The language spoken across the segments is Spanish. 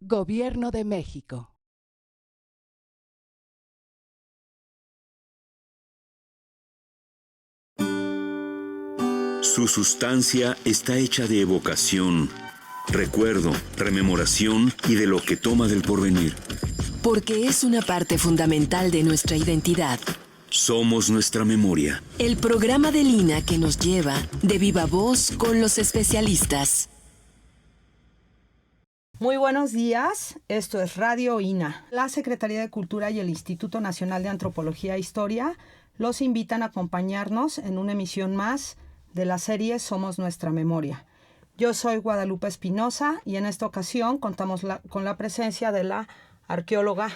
Gobierno de México. Su sustancia está hecha de evocación, recuerdo, rememoración y de lo que toma del porvenir. Porque es una parte fundamental de nuestra identidad. Somos nuestra memoria. El programa del INA que nos lleva de viva voz con los especialistas. Muy buenos días, esto es Radio INA. La Secretaría de Cultura y el Instituto Nacional de Antropología e Historia los invitan a acompañarnos en una emisión más de la serie Somos Nuestra Memoria. Yo soy Guadalupe Espinosa y en esta ocasión contamos con la presencia de la arqueóloga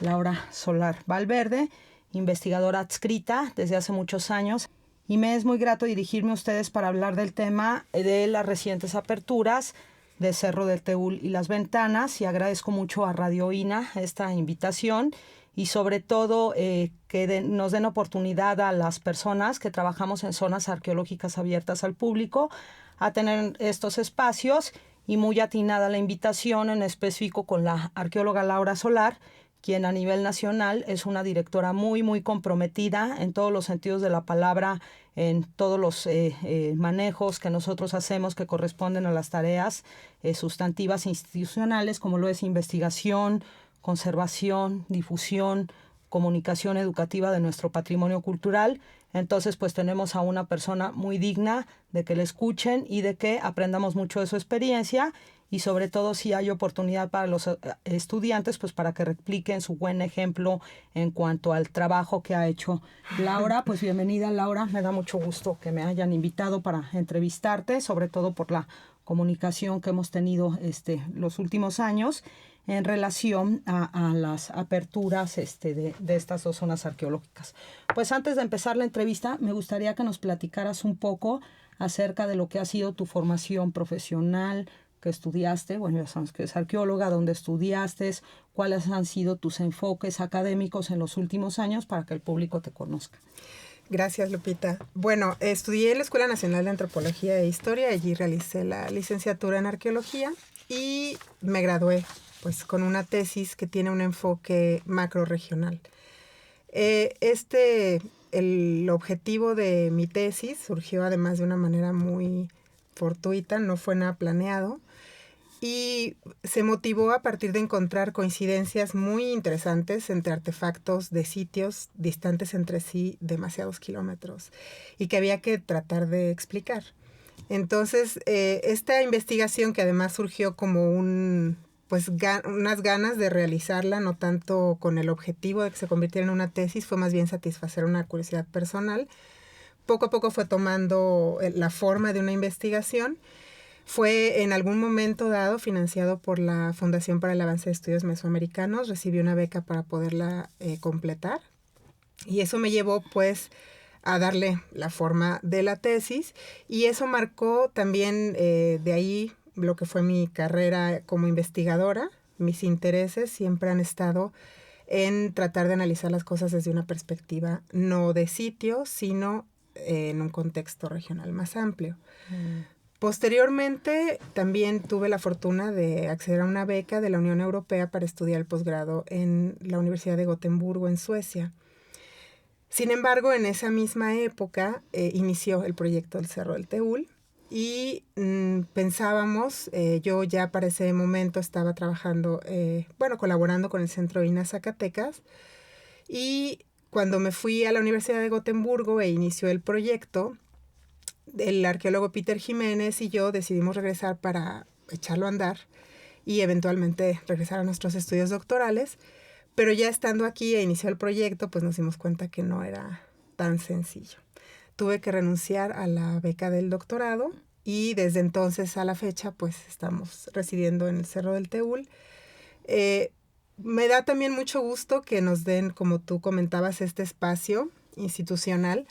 Laura Solar Valverde, investigadora adscrita desde hace muchos años, y me es muy grato dirigirme a ustedes para hablar del tema de las recientes aperturas de Cerro del Teúl y Las Ventanas, y agradezco mucho a Radio INA esta invitación y sobre todo que nos den oportunidad a las personas que trabajamos en zonas arqueológicas abiertas al público a tener estos espacios, y muy atinada la invitación en específico con la arqueóloga Laura Solar, quien a nivel nacional es una directora muy comprometida en todos los sentidos de la palabra, en todos los manejos que nosotros hacemos que corresponden a las tareas sustantivas institucionales, como lo es investigación, conservación, difusión, comunicación educativa de nuestro patrimonio cultural. Entonces, pues tenemos a una persona muy digna de que le escuchen y de que aprendamos mucho de su experiencia, y sobre todo si hay oportunidad para los estudiantes, pues para que repliquen su buen ejemplo en cuanto al trabajo que ha hecho Laura. Pues bienvenida, Laura, me da mucho gusto que me hayan invitado para entrevistarte, sobre todo por la comunicación que hemos tenido los últimos años en relación a las aperturas de estas dos zonas arqueológicas. Pues antes de empezar la entrevista, me gustaría que nos platicaras un poco acerca de lo que ha sido tu formación profesional, que estudiaste, bueno, ya sabemos que eres arqueóloga, dónde estudiaste, cuáles han sido tus enfoques académicos en los últimos años para que el público te conozca. Gracias, Lupita. Bueno, estudié en la Escuela Nacional de Antropología e Historia, allí realicé la licenciatura en arqueología y me gradué pues con una tesis que tiene un enfoque macrorregional. El objetivo de mi tesis surgió además de una manera muy fortuita, no fue nada planeado, y se motivó a partir de encontrar coincidencias muy interesantes entre artefactos de sitios distantes entre sí demasiados kilómetros y que había que tratar de explicar. Entonces, esta investigación, que además surgió como unas ganas de realizarla, no tanto con el objetivo de que se convirtiera en una tesis, fue más bien satisfacer una curiosidad personal. Poco a poco fue tomando la forma de una investigación. Fue en algún momento dado financiado por la Fundación para el Avance de Estudios Mesoamericanos. Recibí una beca para poderla completar. Y eso me llevó pues a darle la forma de la tesis. Y eso marcó también de ahí lo que fue mi carrera como investigadora. Mis intereses siempre han estado en tratar de analizar las cosas desde una perspectiva no de sitio, sino en un contexto regional más amplio. Posteriormente, también tuve la fortuna de acceder a una beca de la Unión Europea para estudiar el posgrado en la Universidad de Gotemburgo, en Suecia. Sin embargo, en esa misma época inició el proyecto del Cerro del Teúl y pensábamos, yo ya para ese momento estaba trabajando, colaborando con el Centro INA Zacatecas, y cuando me fui a la Universidad de Gotemburgo e inició el proyecto, el arqueólogo Peter Jiménez y yo decidimos regresar para echarlo a andar y eventualmente regresar a nuestros estudios doctorales, pero ya estando aquí e inició el proyecto, pues nos dimos cuenta que no era tan sencillo. Tuve que renunciar a la beca del doctorado y desde entonces a la fecha pues estamos residiendo en el Cerro del Teúl. Me da también mucho gusto que nos den, como tú comentabas, este espacio institucional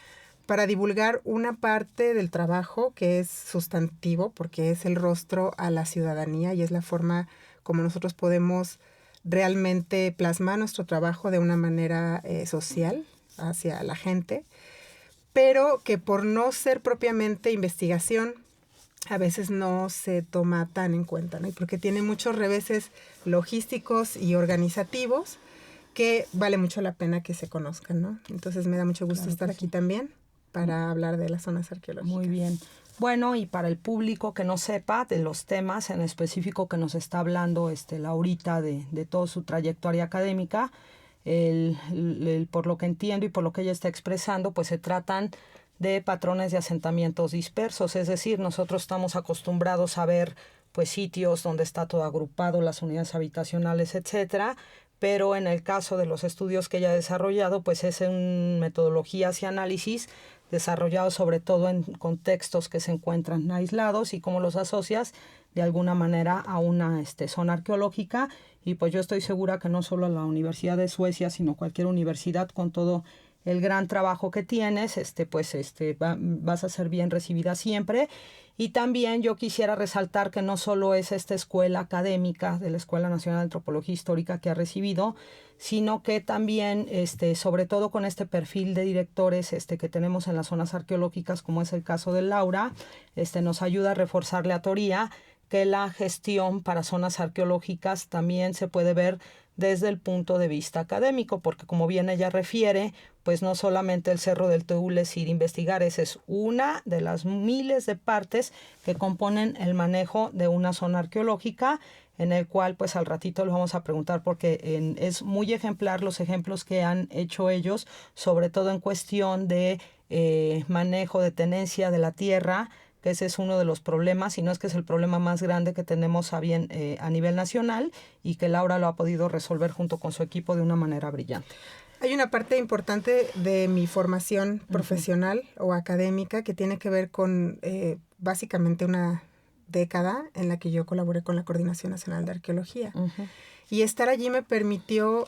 para divulgar una parte del trabajo que es sustantivo, porque es el rostro a la ciudadanía y es la forma como nosotros podemos realmente plasmar nuestro trabajo de una manera social hacia la gente, pero que por no ser propiamente investigación, a veces no se toma tan en cuenta, ¿no? Y porque tiene muchos reveses logísticos y organizativos que vale mucho la pena que se conozcan, ¿no? Entonces me da mucho gusto estar aquí también para hablar de las zonas arqueológicas. Muy bien. Bueno, y para el público que no sepa de los temas en específico que nos está hablando Laurita de toda su trayectoria académica, por lo que entiendo y por lo que ella está expresando, pues se tratan de patrones de asentamientos dispersos, es decir, nosotros estamos acostumbrados a ver pues sitios donde está todo agrupado, las unidades habitacionales, etcétera, pero en el caso de los estudios que ella ha desarrollado, pues es en metodologías y análisis desarrollados sobre todo en contextos que se encuentran aislados y cómo los asocias de alguna manera a una zona arqueológica. Y pues yo estoy segura que no solo la Universidad de Suecia, sino cualquier universidad con todo el gran trabajo que tienes, vas a ser bien recibida siempre. Y también yo quisiera resaltar que no solo es esta escuela académica de la Escuela Nacional de Antropología Histórica que ha recibido, sino que también, sobre todo con este perfil de directores que tenemos en las zonas arqueológicas, como es el caso de Laura, nos ayuda a reforzar la teoría que la gestión para zonas arqueológicas también se puede ver desde el punto de vista académico, porque como bien ella refiere, pues no solamente el Cerro del Teúl es ir a investigar, esa es una de las miles de partes que componen el manejo de una zona arqueológica, en el cual pues al ratito lo vamos a preguntar porque es muy ejemplar los ejemplos que han hecho ellos, sobre todo en cuestión de manejo de tenencia de la tierra, que ese es uno de los problemas, y no es que es el problema más grande que tenemos a nivel nacional, y que Laura lo ha podido resolver junto con su equipo de una manera brillante. Hay una parte importante de mi formación profesional o académica que tiene que ver con básicamente una década en la que yo colaboré con la Coordinación Nacional de Arqueología. Y estar allí me permitió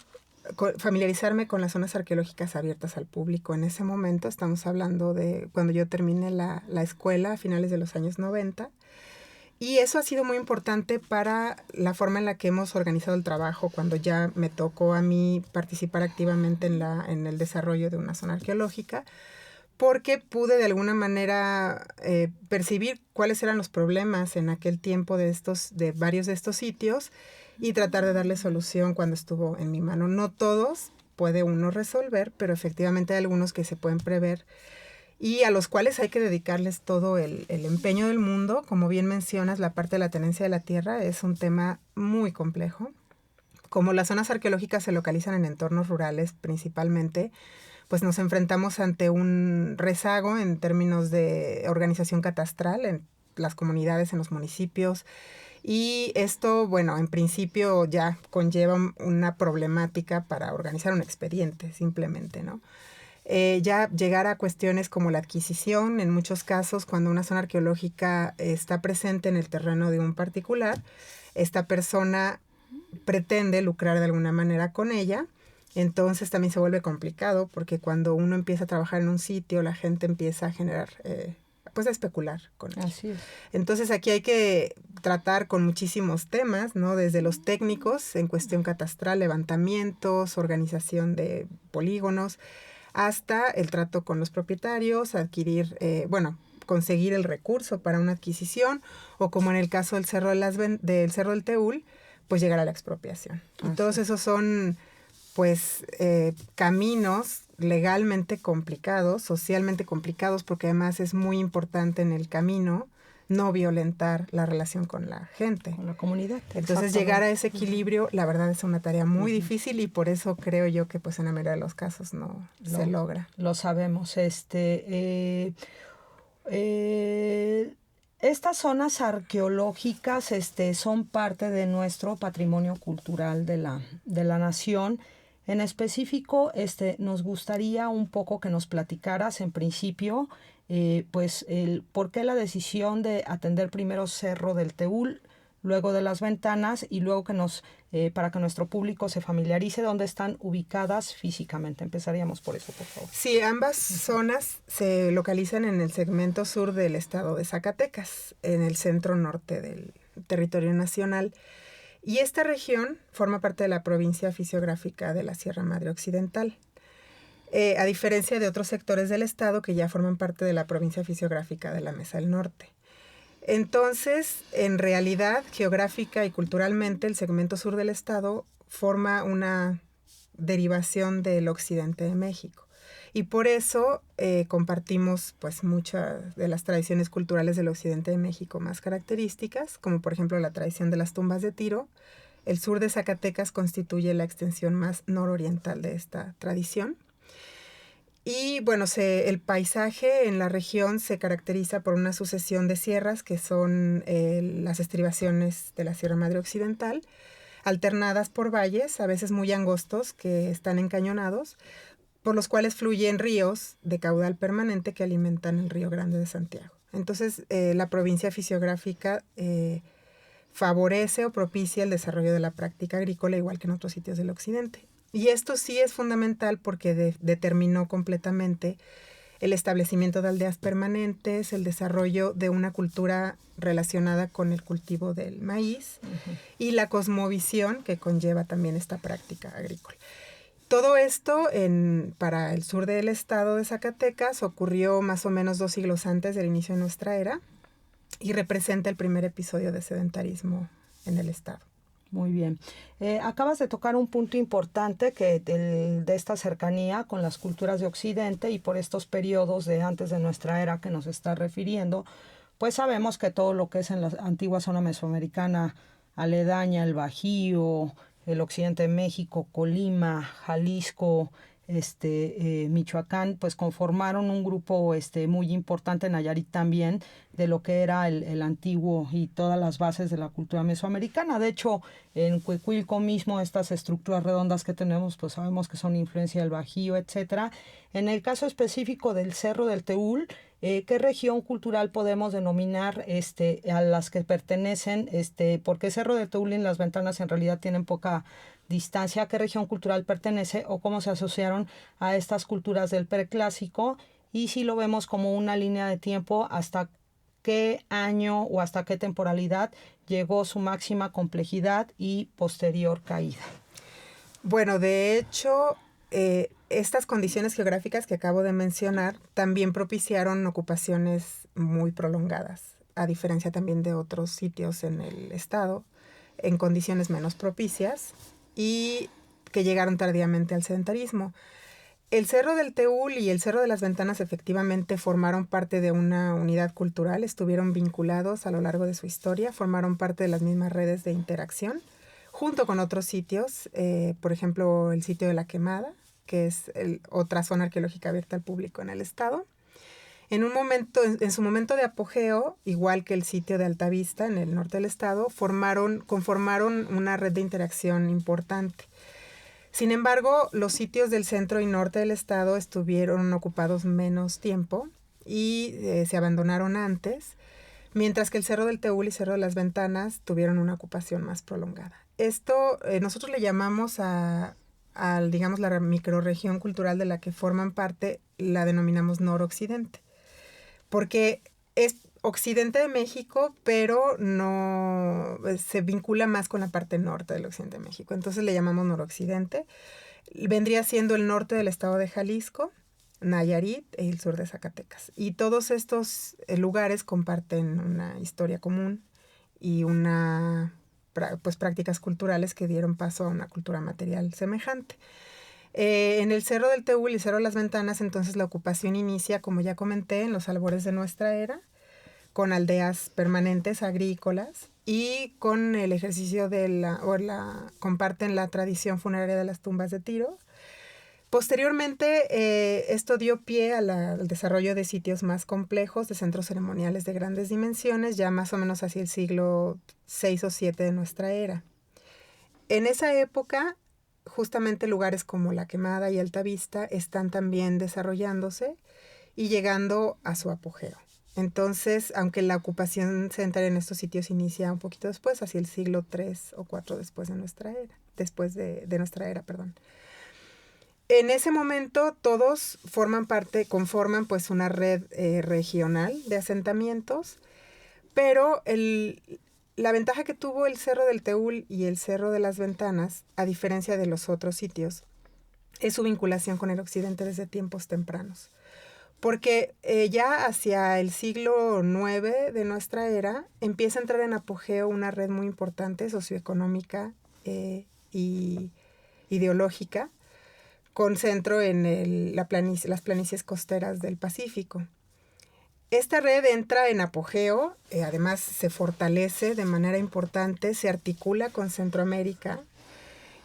familiarizarme con las zonas arqueológicas abiertas al público. En ese momento, estamos hablando de cuando yo terminé la escuela a finales de los años 90, y eso ha sido muy importante para la forma en la que hemos organizado el trabajo cuando ya me tocó a mí participar activamente en el desarrollo de una zona arqueológica, porque pude de alguna manera percibir cuáles eran los problemas en aquel tiempo de varios de estos sitios y tratar de darle solución cuando estuvo en mi mano. No todos puede uno resolver, pero efectivamente hay algunos que se pueden prever y a los cuales hay que dedicarles todo el empeño del mundo. Como bien mencionas, la parte de la tenencia de la tierra es un tema muy complejo. Como las zonas arqueológicas se localizan en entornos rurales principalmente, pues nos enfrentamos ante un rezago en términos de organización catastral en las comunidades, en los municipios. Y esto, bueno, en principio ya conlleva una problemática para organizar un expediente, simplemente, ¿no? Ya llegar a cuestiones como la adquisición, en muchos casos, cuando una zona arqueológica está presente en el terreno de un particular, esta persona pretende lucrar de alguna manera con ella. Entonces también se vuelve complicado porque cuando uno empieza a trabajar en un sitio, la gente empieza a generar, pues a especular con él. Así es. Entonces aquí hay que tratar con muchísimos temas, ¿no? Desde los técnicos en cuestión catastral, levantamientos, organización de polígonos, hasta el trato con los propietarios, conseguir el recurso para una adquisición, o como en el caso del Cerro del Teúl, pues llegar a la expropiación. Y todos esos son pues caminos legalmente complicados, socialmente complicados, porque además es muy importante en el camino no violentar la relación con la gente. Con la comunidad. Entonces llegar a ese equilibrio, la verdad es una tarea muy difícil, y por eso creo yo que pues en la mayoría de los casos no se logra. Lo sabemos. Estas zonas arqueológicas son parte de nuestro patrimonio cultural de la nación. En específico, nos gustaría un poco que nos platicaras en principio, por qué la decisión de atender primero Cerro del Teúl, luego de las Ventanas, y luego para que nuestro público se familiarice dónde están ubicadas físicamente. Empezaríamos por eso, por favor. Sí, ambas zonas se localizan en el segmento sur del estado de Zacatecas, en el centro norte del territorio nacional. Y esta región forma parte de la provincia fisiográfica de la Sierra Madre Occidental, a diferencia de otros sectores del estado que ya forman parte de la provincia fisiográfica de la Mesa del Norte. Entonces, en realidad, geográfica y culturalmente, el segmento sur del estado forma una derivación del occidente de México. Y por eso compartimos pues muchas de las tradiciones culturales del occidente de México más características, como por ejemplo la tradición de las tumbas de tiro. El sur de Zacatecas constituye la extensión más nororiental de esta tradición. Y bueno, el paisaje en la región se caracteriza por una sucesión de sierras que son las estribaciones de la Sierra Madre Occidental, alternadas por valles, a veces muy angostos, que están encañonados, por los cuales fluyen ríos de caudal permanente que alimentan el Río Grande de Santiago. Entonces, la provincia fisiográfica favorece o propicia el desarrollo de la práctica agrícola, igual que en otros sitios del occidente. Y esto sí es fundamental porque determinó completamente el establecimiento de aldeas permanentes, el desarrollo de una cultura relacionada con el cultivo del maíz y la cosmovisión que conlleva también esta práctica agrícola. Todo esto para el sur del estado de Zacatecas ocurrió más o menos 2 siglos antes del inicio de nuestra era y representa el primer episodio de sedentarismo en el estado. Muy bien. Acabas de tocar un punto importante que de esta cercanía con las culturas de Occidente y por estos periodos de antes de nuestra era que nos está refiriendo, pues sabemos que todo lo que es en la antigua zona mesoamericana aledaña, el Bajío, el occidente de México, Colima, Jalisco, Michoacán, pues conformaron un grupo muy importante, Nayarit también, de lo que era el antiguo y todas las bases de la cultura mesoamericana. De hecho, en Cuicuilco mismo, estas estructuras redondas que tenemos, pues sabemos que son influencia del Bajío, etcétera. En el caso específico del Cerro del Teúl, ¿qué región cultural podemos denominar a las que pertenecen? Porque Cerro del Teúl y Las Ventanas en realidad tienen poca distancia. ¿A qué región cultural pertenece o cómo se asociaron a estas culturas del preclásico? Y si lo vemos como una línea de tiempo, ¿hasta qué año o hasta qué temporalidad llegó su máxima complejidad y posterior caída? Bueno, de hecho, estas condiciones geográficas que acabo de mencionar también propiciaron ocupaciones muy prolongadas, a diferencia también de otros sitios en el estado, en condiciones menos propicias y que llegaron tardíamente al sedentarismo. El Cerro del Teúl y el Cerro de las Ventanas efectivamente formaron parte de una unidad cultural, estuvieron vinculados a lo largo de su historia, formaron parte de las mismas redes de interacción, junto con otros sitios, por ejemplo, el sitio de La Quemada, que es otra zona arqueológica abierta al público en el estado. En su momento de apogeo, igual que el sitio de Altavista en el norte del estado, conformaron una red de interacción importante. Sin embargo, los sitios del centro y norte del estado estuvieron ocupados menos tiempo y se abandonaron antes, mientras que el Cerro del Teúl y Cerro de las Ventanas tuvieron una ocupación más prolongada. Esto nosotros le llamamos digamos, la microrregión cultural de la que forman parte, la denominamos noroccidente, porque es occidente de México, pero no se vincula más con la parte norte del occidente de México. Entonces le llamamos noroccidente. Vendría siendo el norte del estado de Jalisco, Nayarit y el sur de Zacatecas. Y todos estos lugares comparten una historia común y prácticas culturales que dieron paso a una cultura material semejante. En el Cerro del Teúl y Cerro de las Ventanas, entonces la ocupación inicia, como ya comenté, en los albores de nuestra era, con aldeas permanentes agrícolas y con el ejercicio comparten la tradición funeraria de las tumbas de tiro. Posteriormente, esto dio pie al desarrollo de sitios más complejos, de centros ceremoniales de grandes dimensiones, ya más o menos hacia el siglo VI o VII de nuestra era. En esa época, justamente lugares como La Quemada y Altavista están también desarrollándose y llegando a su apogeo. Entonces, aunque la ocupación sedentaria en estos sitios inicia un poquito después, hacia el siglo III o IV después de nuestra era, En ese momento todos conforman pues una red regional de asentamientos, pero la ventaja que tuvo el Cerro del Teúl y el Cerro de las Ventanas, a diferencia de los otros sitios, es su vinculación con el occidente desde tiempos tempranos. Porque ya hacia el siglo IX de nuestra era empieza a entrar en apogeo una red muy importante socioeconómica y ideológica, con centro en las planicies costeras del Pacífico. Esta red entra en apogeo, además se fortalece de manera importante, se articula con Centroamérica,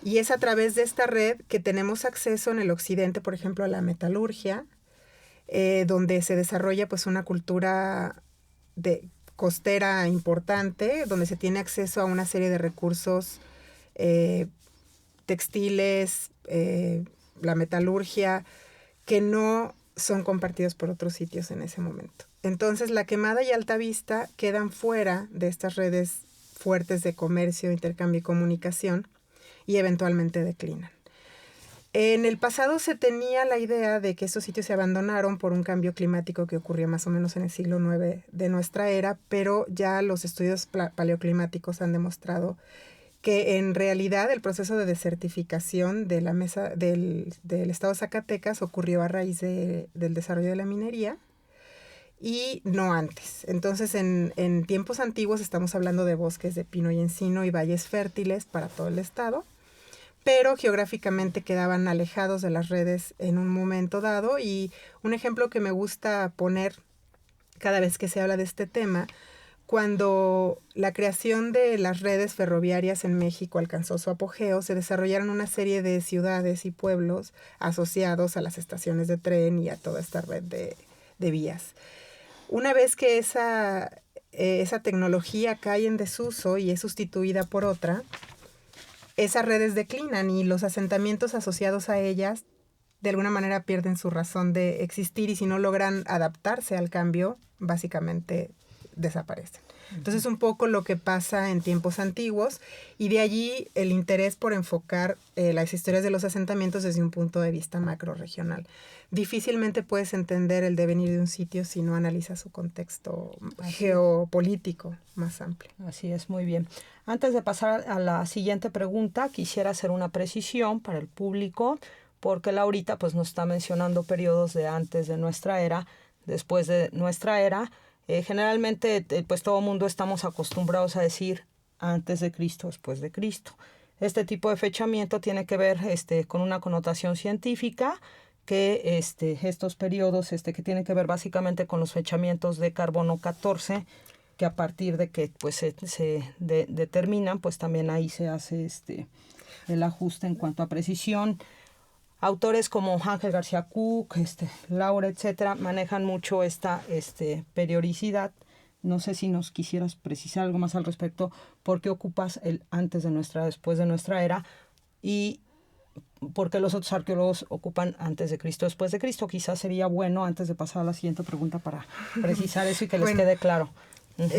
y es a través de esta red que tenemos acceso en el occidente, por ejemplo, a la metalurgia, donde se desarrolla pues una cultura costera importante, donde se tiene acceso a una serie de recursos textiles, la metalurgia, que no son compartidos por otros sitios en ese momento. Entonces, La Quemada y Altavista quedan fuera de estas redes fuertes de comercio, intercambio y comunicación, y eventualmente declinan. En el pasado se tenía la idea de que estos sitios se abandonaron por un cambio climático que ocurrió más o menos en el siglo IX de nuestra era, pero ya los estudios paleoclimáticos han demostrado que en realidad el proceso de desertificación de la mesa del estado de Zacatecas ocurrió a raíz del desarrollo de la minería y no antes. Entonces, en tiempos antiguos estamos hablando de bosques de pino y encino y valles fértiles para todo el estado, pero geográficamente quedaban alejados de las redes en un momento dado. Y un ejemplo que me gusta poner cada vez que se habla de este tema, cuando la creación de las redes ferroviarias en México alcanzó su apogeo, se desarrollaron una serie de ciudades y pueblos asociados a las estaciones de tren y a toda esta red de vías. Una vez que esa tecnología cae en desuso y es sustituida por otra, esas redes declinan y los asentamientos asociados a ellas de alguna manera pierden su razón de existir, y si no logran adaptarse al cambio, básicamente desaparecen. Entonces, un poco lo que pasa en tiempos antiguos, y de allí el interés por enfocar las historias de los asentamientos desde un punto de vista macrorregional. Difícilmente puedes entender el devenir de un sitio si no analizas su contexto geopolítico más amplio. Así es, muy bien. Antes de pasar a la siguiente pregunta, quisiera hacer una precisión para el público, porque Laurita pues nos está mencionando periodos de antes de nuestra era, después de nuestra era. Generalmente pues todo mundo estamos acostumbrados a decir antes de Cristo, después de Cristo. Este tipo de fechamiento tiene que ver con una connotación científica, que estos periodos que tienen que ver básicamente con los fechamientos de carbono 14, que a partir de que pues se determinan, pues también ahí se hace el ajuste en cuanto a precisión. Autores como Ángel García Cook, Laura, etcétera, manejan mucho esta periodicidad. No sé si nos quisieras precisar algo más al respecto. ¿Por qué ocupas el antes de nuestra, después de nuestra era? Y ¿por qué los otros arqueólogos ocupan antes de Cristo, después de Cristo? Quizás sería bueno, antes de pasar a la siguiente pregunta, para precisar eso y que les quede claro. Uh-huh.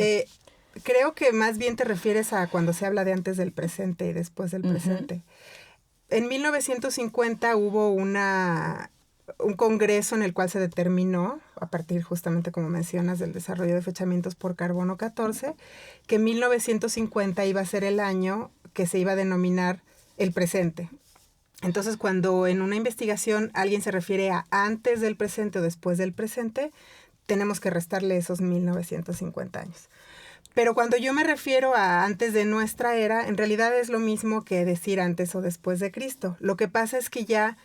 Creo que más bien te refieres a cuando se habla de antes del presente y después del presente. En 1950 hubo un congreso en el cual se determinó, a partir justamente, como mencionas, del desarrollo de fechamientos por carbono 14, que 1950 iba a ser el año que se iba a denominar el presente. Entonces, cuando en una investigación alguien se refiere a antes del presente o después del presente, tenemos que restarle esos 1950 años. Pero cuando yo me refiero a antes de nuestra era, en realidad es lo mismo que decir antes o después de Cristo. Lo que pasa es que ya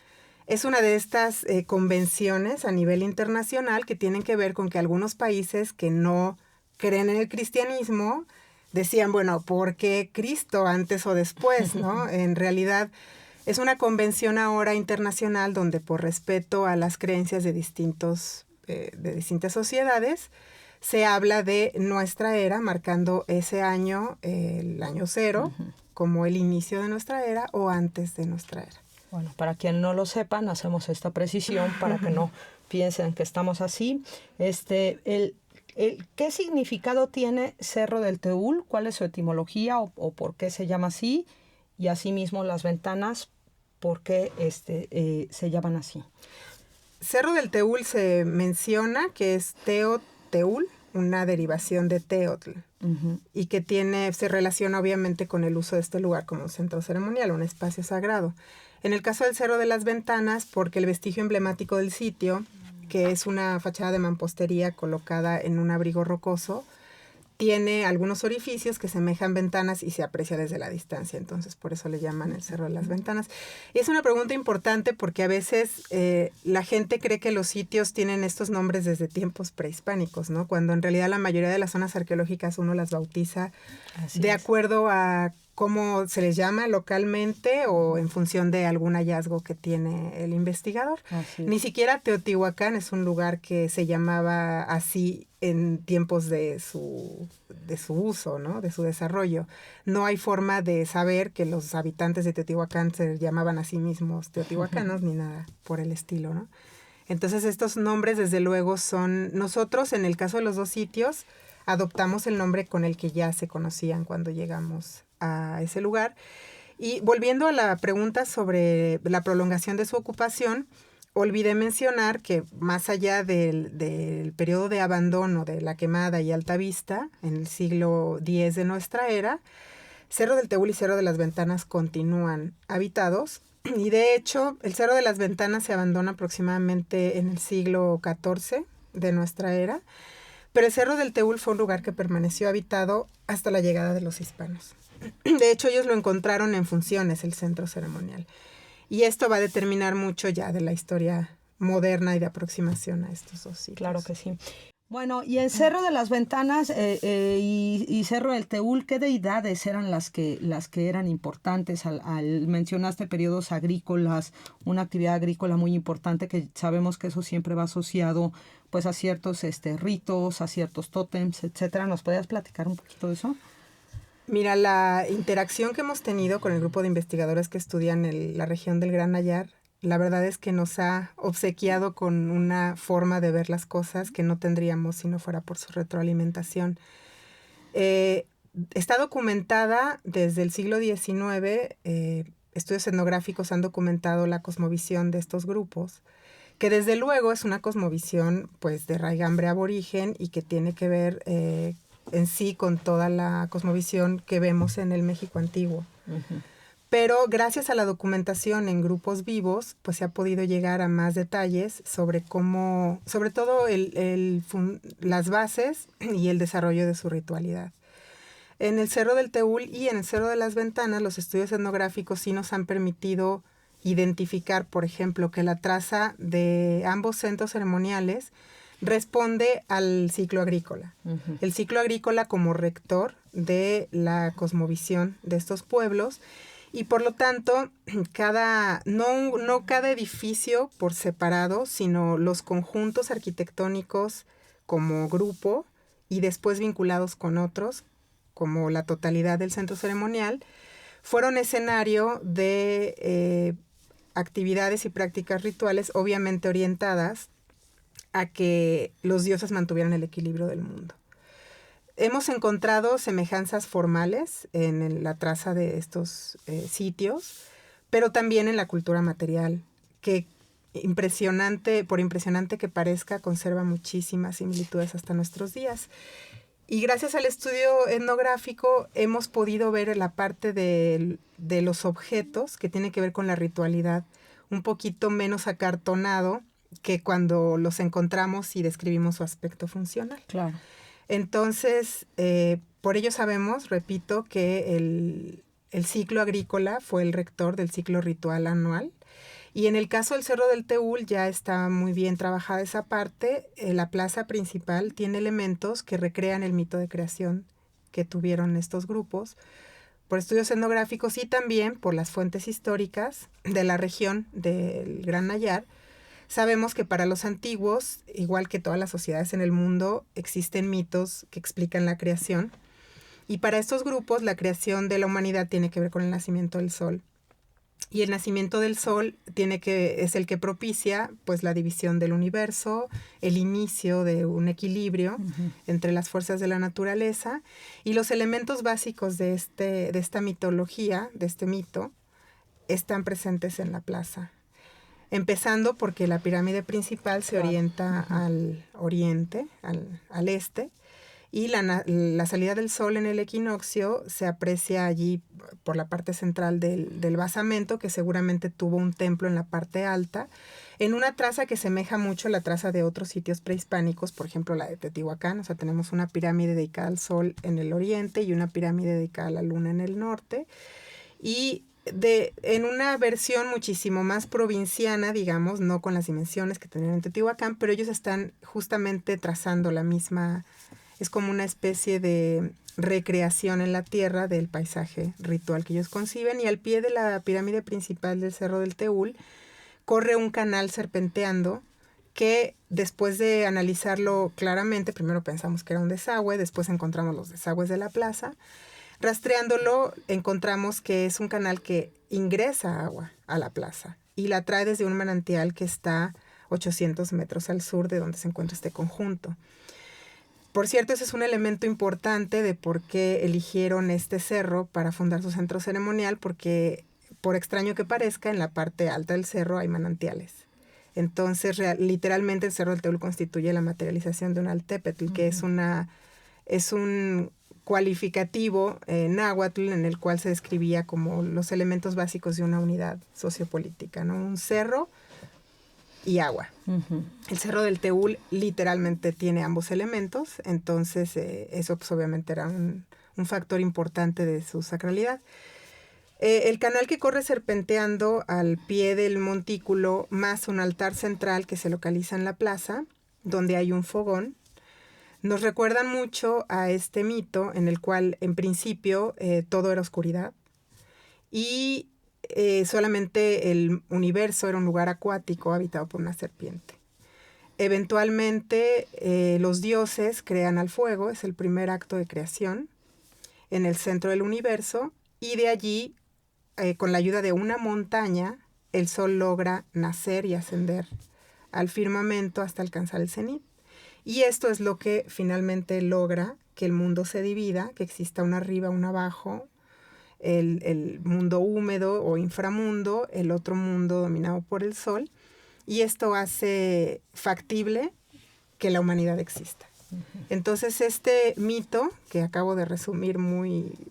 es una de estas convenciones a nivel internacional que tienen que ver con que algunos países que no creen en el cristianismo decían, bueno, ¿por qué Cristo antes o después, no? En realidad es una convención ahora internacional donde, por respeto a las creencias de distintas sociedades, se habla de nuestra era, marcando ese año, el año cero, como el inicio de nuestra era o antes de nuestra era. Bueno, para quien no lo sepan, hacemos esta precisión para que no piensen que estamos así. ¿Qué significado tiene Cerro del Teúl? ¿Cuál es su etimología o por qué se llama así? Y asimismo las ventanas, ¿por qué se llaman así? Cerro del Teúl se menciona que es Teoteúl, una derivación de Teotl, y que se relaciona obviamente con el uso de este lugar como un centro ceremonial, un espacio sagrado. En el caso del Cerro de las Ventanas, porque el vestigio emblemático del sitio que es una fachada de mampostería colocada en un abrigo rocoso. Tiene algunos orificios que semejan ventanas y se aprecia desde la distancia, entonces por eso le llaman el Cerro de las Ventanas. Y es una pregunta importante porque a veces la gente cree que los sitios tienen estos nombres desde tiempos prehispánicos, ¿no? Cuando en realidad la mayoría de las zonas arqueológicas uno las bautiza de acuerdo a cómo se les llama localmente o en función de algún hallazgo que tiene el investigador. Ni siquiera Teotihuacán es un lugar que se llamaba así en tiempos de su uso, ¿no? De su desarrollo. No hay forma de saber que los habitantes de Teotihuacán se llamaban a sí mismos teotihuacanos ni nada por el estilo, ¿no? Entonces estos nombres desde luego son... Nosotros en el caso de los dos sitios adoptamos el nombre con el que ya se conocían cuando llegamos a ese lugar. Y volviendo a la pregunta sobre la prolongación de su ocupación, olvidé mencionar que más allá del periodo de abandono de la Quemada y Alta Vista, en el siglo X de nuestra era, Cerro del Teúl y Cerro de las Ventanas continúan habitados. Y de hecho, el Cerro de las Ventanas se abandona aproximadamente en el siglo XIV de nuestra era, pero el Cerro del Teúl fue un lugar que permaneció habitado hasta la llegada de los hispanos. De hecho, ellos lo encontraron en Funciones, el centro ceremonial. Y esto va a determinar mucho ya de la historia moderna y de aproximación a estos dos sitios. Claro que sí. Bueno, y en Cerro de las Ventanas y Cerro del Teúl, ¿qué deidades eran las que eran importantes? Mencionaste periodos agrícolas, una actividad agrícola muy importante que sabemos que eso siempre va asociado pues a ciertos ritos, a ciertos tótems, etcétera. ¿Nos podrías platicar un poquito de eso? Mira, la interacción que hemos tenido con el grupo de investigadores que estudian la región del Gran Nayar, la verdad es que nos ha obsequiado con una forma de ver las cosas que no tendríamos si no fuera por su retroalimentación. Está documentada desde el siglo XIX, estudios etnográficos han documentado la cosmovisión de estos grupos, que desde luego es una cosmovisión pues de raigambre aborigen y que tiene que ver en sí con toda la cosmovisión que vemos en el México antiguo. Uh-huh. Pero gracias a la documentación en grupos vivos, pues se ha podido llegar a más detalles sobre cómo, sobre todo las bases y el desarrollo de su ritualidad. En el Cerro del Teúl y en el Cerro de las Ventanas, los estudios etnográficos sí nos han permitido identificar, por ejemplo, que la traza de ambos centros ceremoniales responde al ciclo agrícola. Uh-huh. El ciclo agrícola como rector de la cosmovisión de estos pueblos y por lo tanto no cada edificio por separado, sino los conjuntos arquitectónicos como grupo y después vinculados con otros, como la totalidad del centro ceremonial, fueron escenario de actividades y prácticas rituales obviamente orientadas a que los dioses mantuvieran el equilibrio del mundo. Hemos encontrado semejanzas formales en la traza de estos sitios, pero también en la cultura material, que por impresionante que parezca, conserva muchísimas similitudes hasta nuestros días. Y gracias al estudio etnográfico hemos podido ver la parte de los objetos que tiene que ver con la ritualidad, un poquito menos acartonado que cuando los encontramos y describimos su aspecto funcional. Claro. Entonces, por ello sabemos, repito, que el ciclo agrícola fue el rector del ciclo ritual anual. Y en el caso del Cerro del Teúl ya está muy bien trabajada esa parte. La plaza principal tiene elementos que recrean el mito de creación que tuvieron estos grupos por estudios etnográficos y también por las fuentes históricas de la región del Gran Nayar. Sabemos que para los antiguos, igual que todas las sociedades en el mundo, existen mitos que explican la creación. Y para estos grupos, la creación de la humanidad tiene que ver con el nacimiento del sol. Y el nacimiento del sol es el que propicia pues, la división del universo, el inicio de un equilibrio uh-huh. entre las fuerzas de la naturaleza. Y los elementos básicos de esta mitología, de este mito, están presentes en la plaza. Empezando porque la pirámide principal se orienta al oriente, al este, y la salida del sol en el equinoccio se aprecia allí por la parte central del basamento, que seguramente tuvo un templo en la parte alta, en una traza que semeja mucho a la traza de otros sitios prehispánicos, por ejemplo la de Teotihuacán. O sea, tenemos una pirámide dedicada al sol en el oriente y una pirámide dedicada a la luna en el norte. Y en una versión muchísimo más provinciana, digamos, no con las dimensiones que tenían en Teotihuacán, pero ellos están justamente trazando la misma. Es como una especie de recreación en la tierra del paisaje ritual que ellos conciben. Y al pie de la pirámide principal del Cerro del Teúl corre un canal serpenteando que, después de analizarlo claramente, primero pensamos que era un desagüe, después encontramos los desagües de la plaza. Rastreándolo encontramos que es un canal que ingresa agua a la plaza y la trae desde un manantial que está 800 metros al sur de donde se encuentra este conjunto. Por cierto, ese es un elemento importante de por qué eligieron este cerro para fundar su centro ceremonial, porque, por extraño que parezca, en la parte alta del cerro hay manantiales. Entonces, literalmente el Cerro del Teúl constituye la materialización de un altépetl, que es un cualificativo náhuatl en el cual se describía como los elementos básicos de una unidad sociopolítica, ¿no? Un cerro y agua. Uh-huh. El Cerro del Teúl literalmente tiene ambos elementos, entonces eso pues obviamente era un factor importante de su sacralidad. El canal que corre serpenteando al pie del montículo, más un altar central que se localiza en la plaza, donde hay un fogón, nos recuerdan mucho a este mito en el cual en principio todo era oscuridad y solamente el universo era un lugar acuático habitado por una serpiente. Eventualmente los dioses crean al fuego, es el primer acto de creación en el centro del universo, y de allí, con la ayuda de una montaña, el sol logra nacer y ascender al firmamento hasta alcanzar el cenit. Y esto es lo que finalmente logra que el mundo se divida, que exista un arriba, un abajo, el mundo húmedo o inframundo, el otro mundo dominado por el sol, y esto hace factible que la humanidad exista. Uh-huh. Entonces este mito, que acabo de resumir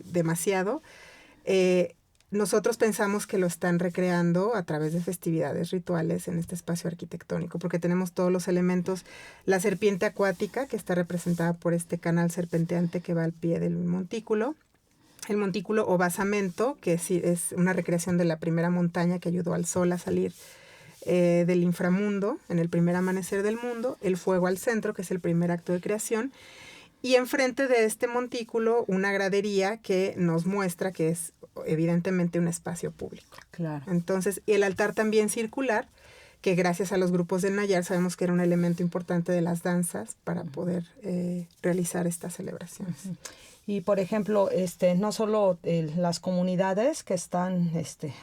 demasiado, nosotros pensamos que lo están recreando a través de festividades rituales en este espacio arquitectónico, porque tenemos todos los elementos, la serpiente acuática, que está representada por este canal serpenteante que va al pie del montículo, el montículo o basamento, que es una recreación de la primera montaña que ayudó al sol a salir del inframundo en el primer amanecer del mundo, el fuego al centro, que es el primer acto de creación, y enfrente de este montículo una gradería que nos muestra que es evidentemente un espacio público. Claro. Entonces, y el altar también circular, que gracias a los grupos del Nayar sabemos que era un elemento importante de las danzas para poder realizar estas celebraciones. Y, por ejemplo, no solo las comunidades que están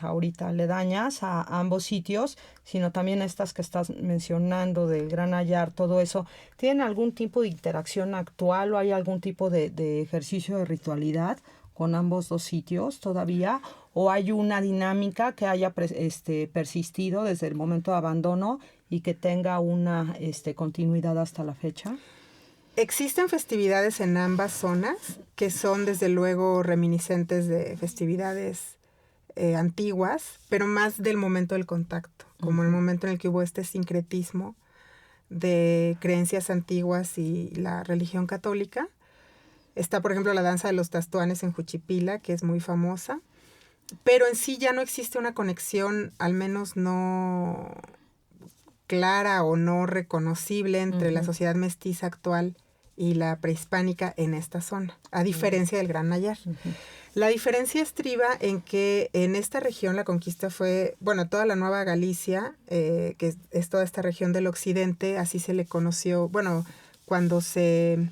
ahorita aledañas a ambos sitios, sino también estas que estás mencionando del Gran Nayar, todo eso, ¿tienen algún tipo de interacción actual o hay algún tipo de ejercicio de ritualidad con ambos dos sitios todavía? ¿O hay una dinámica que haya persistido desde el momento de abandono y que tenga una continuidad hasta la fecha? Existen festividades en ambas zonas que son desde luego reminiscentes de festividades antiguas, pero más del momento del contacto, como el momento en el que hubo este sincretismo de creencias antiguas y la religión católica. Está, por ejemplo, la danza de los tastuanes en Juchipila, que es muy famosa, pero en sí ya no existe una conexión, al menos no clara o no reconocible entre la sociedad mestiza actual y la prehispánica en esta zona, a diferencia del Gran Nayar. La diferencia estriba en que en esta región la conquista fue, toda la Nueva Galicia, que es toda esta región del occidente, así se le conoció, cuando se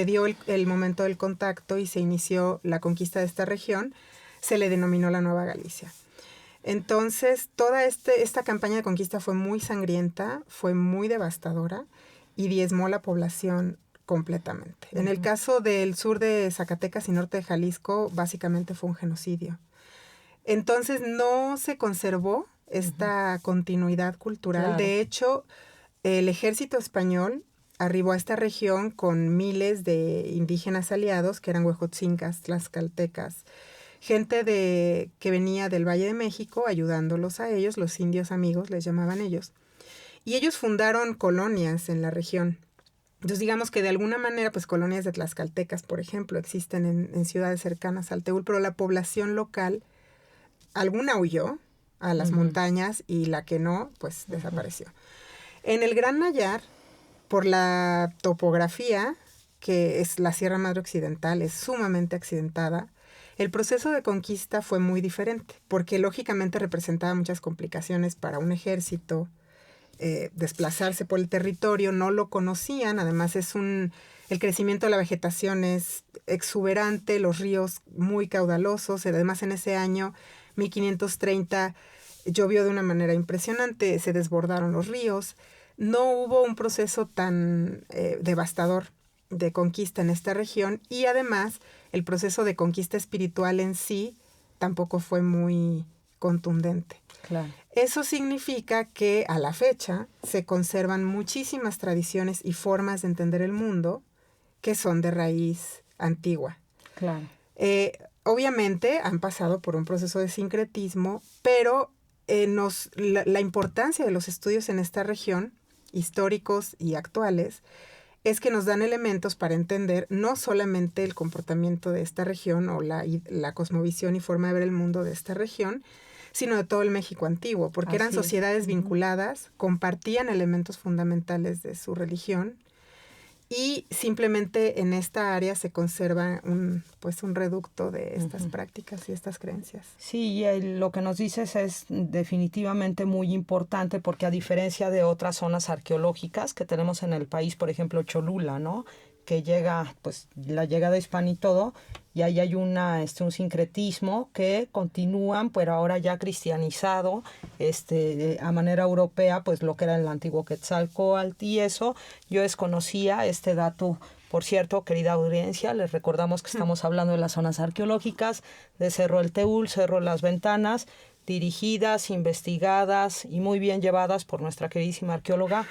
dio el momento del contacto y se inició la conquista de esta región, se le denominó la Nueva Galicia. Entonces, toda esta campaña de conquista fue muy sangrienta, fue muy devastadora y diezmó la población completamente. En el caso del sur de Zacatecas y norte de Jalisco, básicamente fue un genocidio. Entonces, no se conservó esta continuidad cultural. Claro. De hecho, el ejército español arribó a esta región con miles de indígenas aliados, que eran huejotzincas, tlaxcaltecas, gente que venía del Valle de México ayudándolos a ellos, los indios amigos les llamaban ellos. Y ellos fundaron colonias en la región. Entonces digamos que de alguna manera, pues colonias de tlaxcaltecas, por ejemplo, existen en ciudades cercanas al Teúl, pero la población local, alguna huyó a las montañas y la que no, pues desapareció. En el Gran Nayar, por la topografía, que es la Sierra Madre Occidental, es sumamente accidentada, el proceso de conquista fue muy diferente, porque lógicamente representaba muchas complicaciones para un ejército, desplazarse por el territorio, no lo conocían, además el crecimiento de la vegetación es exuberante, los ríos muy caudalosos, además en ese año, 1530, llovió de una manera impresionante, se desbordaron los ríos, no hubo un proceso tan devastador de conquista en esta región y además el proceso de conquista espiritual en sí tampoco fue muy contundente. Claro. Eso significa que a la fecha se conservan muchísimas tradiciones y formas de entender el mundo que son de raíz antigua. Claro. Obviamente han pasado por un proceso de sincretismo, pero la importancia de los estudios en esta región, históricos y actuales, es que nos dan elementos para entender no solamente el comportamiento de esta región o la cosmovisión y forma de ver el mundo de esta región, sino de todo el México antiguo, porque eran sociedades vinculadas, compartían elementos fundamentales de su religión y simplemente en esta área se conserva un reducto de estas prácticas y estas creencias. Sí, y lo que nos dices es definitivamente muy importante porque a diferencia de otras zonas arqueológicas que tenemos en el país, por ejemplo Cholula, ¿no?, que llega, pues la llegada hispana y todo, y ahí hay un sincretismo que continúan, pero ahora ya cristianizado, a manera europea, pues lo que era el antiguo Quetzalcóatl y eso. Yo desconocía este dato. Por cierto, querida audiencia, les recordamos que estamos hablando de las zonas arqueológicas de Cerro El Teúl, Cerro Las Ventanas, dirigidas, investigadas y muy bien llevadas por nuestra queridísima arqueóloga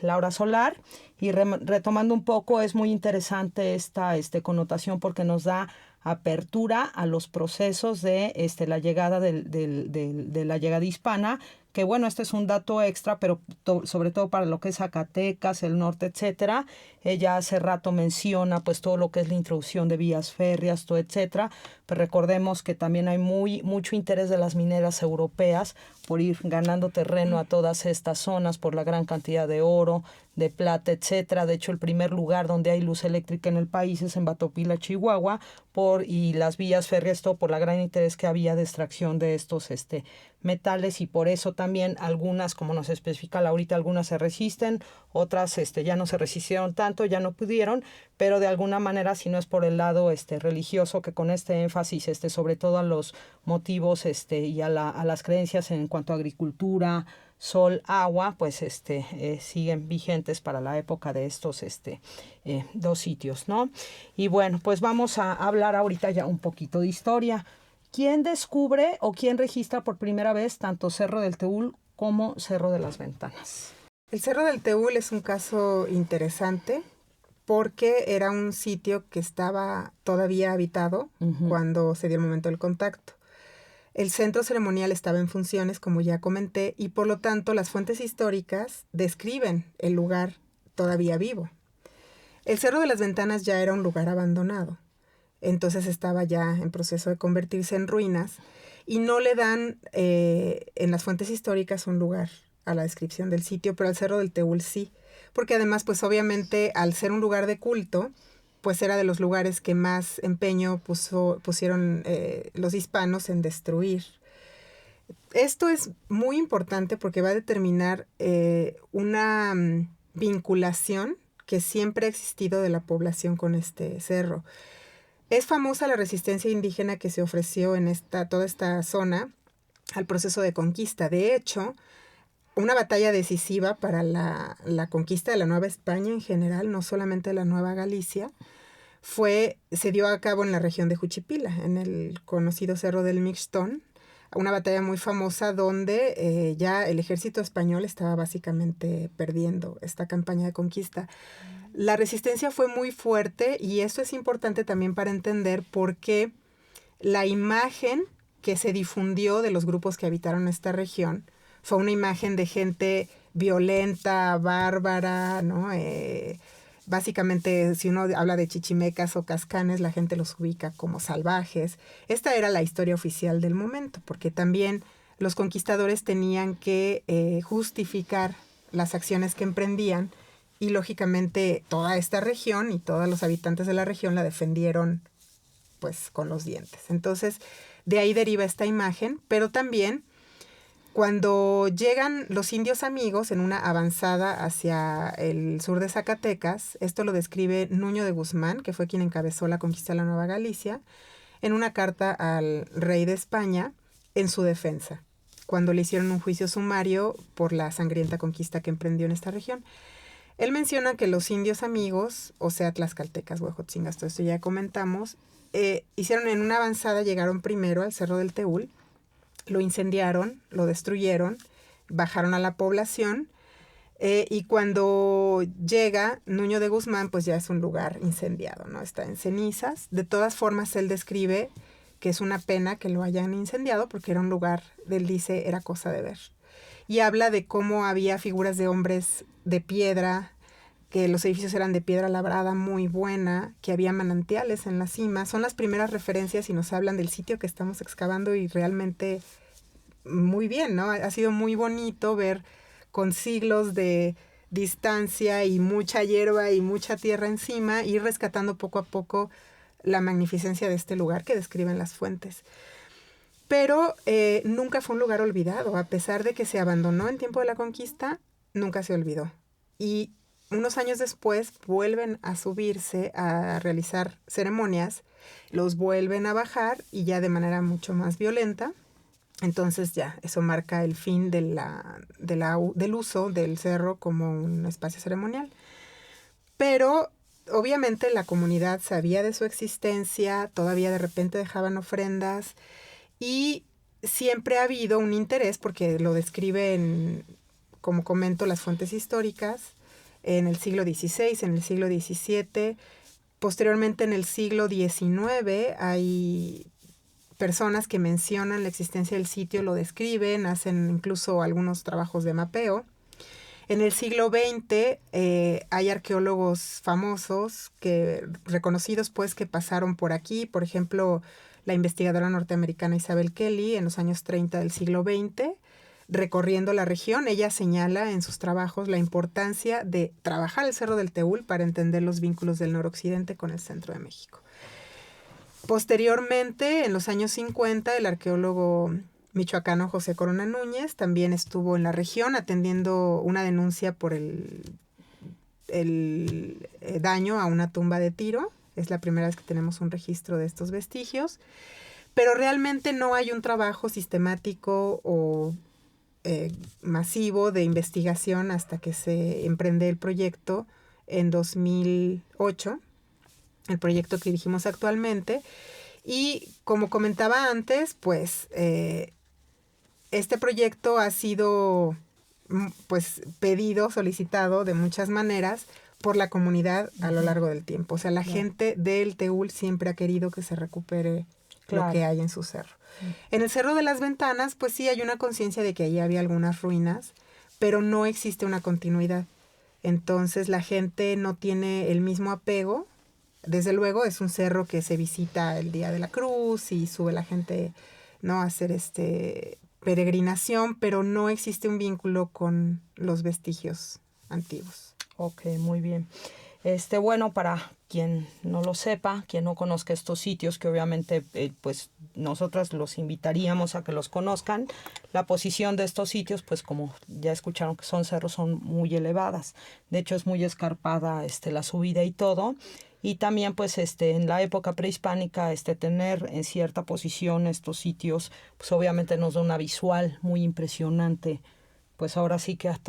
Laura Solar. Y retomando un poco, es muy interesante esta connotación porque nos da apertura a los procesos de la llegada de la llegada hispana, que bueno, este es un dato extra, pero sobre todo para lo que es Zacatecas, el norte, etcétera. Ella hace rato menciona pues todo lo que es la introducción de vías férreas, todo, etcétera. Pero recordemos que también hay mucho interés de las mineras europeas por ir ganando terreno a todas estas zonas por la gran cantidad de oro, de plata, etcétera. De hecho, el primer lugar donde hay luz eléctrica en el país es en Batopila, Chihuahua, y las vías férreas, todo por la gran interés que había de extracción de estos metales, y por eso también algunas, como nos especifica Laurita, algunas se resisten, otras ya no se resistieron tanto, ya no pudieron, pero de alguna manera, si no es por el lado religioso, que con este énfasis sobre todo a los motivos y a las creencias en cuanto a agricultura, sol, agua, pues siguen vigentes para la época de estos dos sitios, ¿no? Y bueno, pues vamos a hablar ahorita ya un poquito de historia. ¿Quién descubre o quién registra por primera vez tanto Cerro del Teúl como Cerro de las Ventanas? El Cerro del Teúl es un caso interesante porque era un sitio que estaba todavía habitado cuando se dio el momento del contacto. El centro ceremonial estaba en funciones, como ya comenté, y por lo tanto las fuentes históricas describen el lugar todavía vivo. El Cerro de las Ventanas ya era un lugar abandonado, entonces estaba ya en proceso de convertirse en ruinas y no le dan en las fuentes históricas un lugar a la descripción del sitio, pero al Cerro del Teúl sí, porque además pues obviamente al ser un lugar de culto, pues era de los lugares que más empeño pusieron los hispanos en destruir. Esto es muy importante porque va a determinar una vinculación que siempre ha existido de la población con este cerro. Es famosa la resistencia indígena que se ofreció en toda esta zona al proceso de conquista. De hecho, una batalla decisiva para la conquista de la Nueva España en general, no solamente de la Nueva Galicia, se dio a cabo en la región de Juchipila, en el conocido Cerro del Mixtón, una batalla muy famosa donde ya el ejército español estaba básicamente perdiendo esta campaña de conquista. La resistencia fue muy fuerte y esto es importante también para entender por qué la imagen que se difundió de los grupos que habitaron esta región fue una imagen de gente violenta, bárbara, ¿no? Básicamente, si uno habla de chichimecas o cascanes, la gente los ubica como salvajes. Esta era la historia oficial del momento, porque también los conquistadores tenían que justificar las acciones que emprendían y, lógicamente, toda esta región y todos los habitantes de la región la defendieron, pues, con los dientes. Entonces, de ahí deriva esta imagen, pero también cuando llegan los indios amigos en una avanzada hacia el sur de Zacatecas, esto lo describe Nuño de Guzmán, que fue quien encabezó la conquista de la Nueva Galicia, en una carta al rey de España en su defensa, cuando le hicieron un juicio sumario por la sangrienta conquista que emprendió en esta región. Él menciona que los indios amigos, o sea, tlaxcaltecas, huejotzingas, todo esto ya comentamos, hicieron en una avanzada, llegaron primero al Cerro del Teúl, lo incendiaron, lo destruyeron, bajaron a la población y cuando llega Nuño de Guzmán, pues ya es un lugar incendiado, ¿no? Está en cenizas. De todas formas, él describe que es una pena que lo hayan incendiado porque era un lugar, él dice, era cosa de ver. Y habla de cómo había figuras de hombres de piedra, que los edificios eran de piedra labrada muy buena, que había manantiales en la cima. Son las primeras referencias y nos hablan del sitio que estamos excavando y realmente muy bien, ¿no? Ha sido muy bonito ver con siglos de distancia y mucha hierba y mucha tierra encima, ir rescatando poco a poco la magnificencia de este lugar que describen las fuentes. Pero nunca fue un lugar olvidado, a pesar de que se abandonó en tiempo de la conquista, nunca se olvidó. Y unos años después vuelven a subirse a realizar ceremonias, los vuelven a bajar y ya de manera mucho más violenta. Entonces ya, eso marca el fin del uso del cerro como un espacio ceremonial. Pero obviamente la comunidad sabía de su existencia, todavía de repente dejaban ofrendas y siempre ha habido un interés, porque lo describen, como comento, las fuentes históricas, en el siglo XVI, en el siglo XVII, posteriormente en el siglo XIX hay personas que mencionan la existencia del sitio, lo describen, hacen incluso algunos trabajos de mapeo. En el siglo XX hay arqueólogos famosos, reconocidos pues, que pasaron por aquí. Por ejemplo, la investigadora norteamericana Isabel Kelly en los años 30 del siglo XX, recorriendo la región, ella señala en sus trabajos la importancia de trabajar el Cerro del Teúl para entender los vínculos del noroccidente con el centro de México. Posteriormente, en los años 50, el arqueólogo michoacano José Corona Núñez también estuvo en la región atendiendo una denuncia por el daño a una tumba de Tiro. Es la primera vez que tenemos un registro de estos vestigios, pero realmente no hay un trabajo sistemático o masivo de investigación hasta que se emprende el proyecto en 2008, el proyecto que dirigimos actualmente. Y como comentaba antes, pues este proyecto ha sido pues pedido, solicitado de muchas maneras por la comunidad a lo largo del tiempo. O sea, la gente del Teúl siempre ha querido que se recupere lo que hay en su cerro. En el Cerro de las Ventanas, pues sí hay una conciencia de que allí había algunas ruinas, pero no existe una continuidad. Entonces la gente no tiene el mismo apego. Desde luego es un cerro que se visita el Día de la Cruz y sube la gente, ¿no?, a hacer peregrinación, pero no existe un vínculo con los vestigios antiguos. Ok, muy bien. Bueno, para quien no lo sepa, quien no conozca estos sitios, que obviamente pues nosotras los invitaríamos a que los conozcan, la posición de estos sitios, pues como ya escucharon que son cerros, son muy elevadas. De hecho, es muy escarpada la subida y todo. Y también, pues, en la época prehispánica, tener en cierta posición estos sitios, pues obviamente nos da una visual muy impresionante. Pues ahora sí que a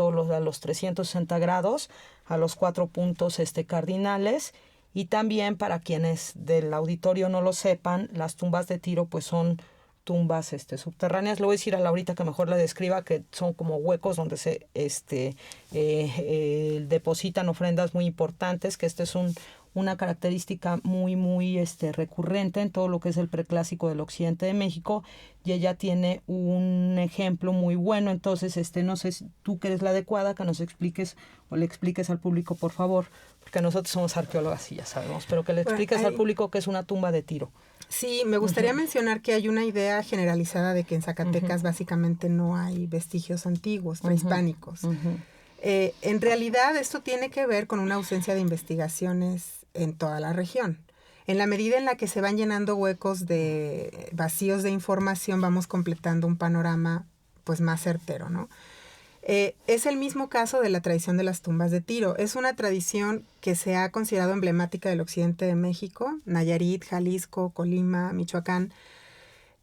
los 360 grados, a los 4 puntos cardinales. Y también, para quienes del auditorio no lo sepan, las tumbas de Tiro pues son tumbas subterráneas. Le voy a decir a Laurita que mejor la describa, que son como huecos donde se depositan ofrendas muy importantes, que es una característica muy recurrente en todo lo que es el preclásico del occidente de México, y ella tiene un ejemplo muy bueno. Entonces, no sé si tú, que eres la adecuada, que nos expliques o le expliques al público, por favor, porque nosotros somos arqueólogas y ya sabemos, pero que le expliques al público que es una tumba de Tiro. Sí, me gustaría mencionar que hay una idea generalizada de que en Zacatecas básicamente no hay vestigios antiguos, prehispánicos. En realidad esto tiene que ver con una ausencia de investigaciones en toda la región. En la medida en la que se van llenando huecos de vacíos de información, vamos completando un panorama pues más certero, ¿no? Es el mismo caso de la tradición de las tumbas de Tiro. Es una tradición que se ha considerado emblemática del occidente de México, Nayarit, Jalisco, Colima, Michoacán,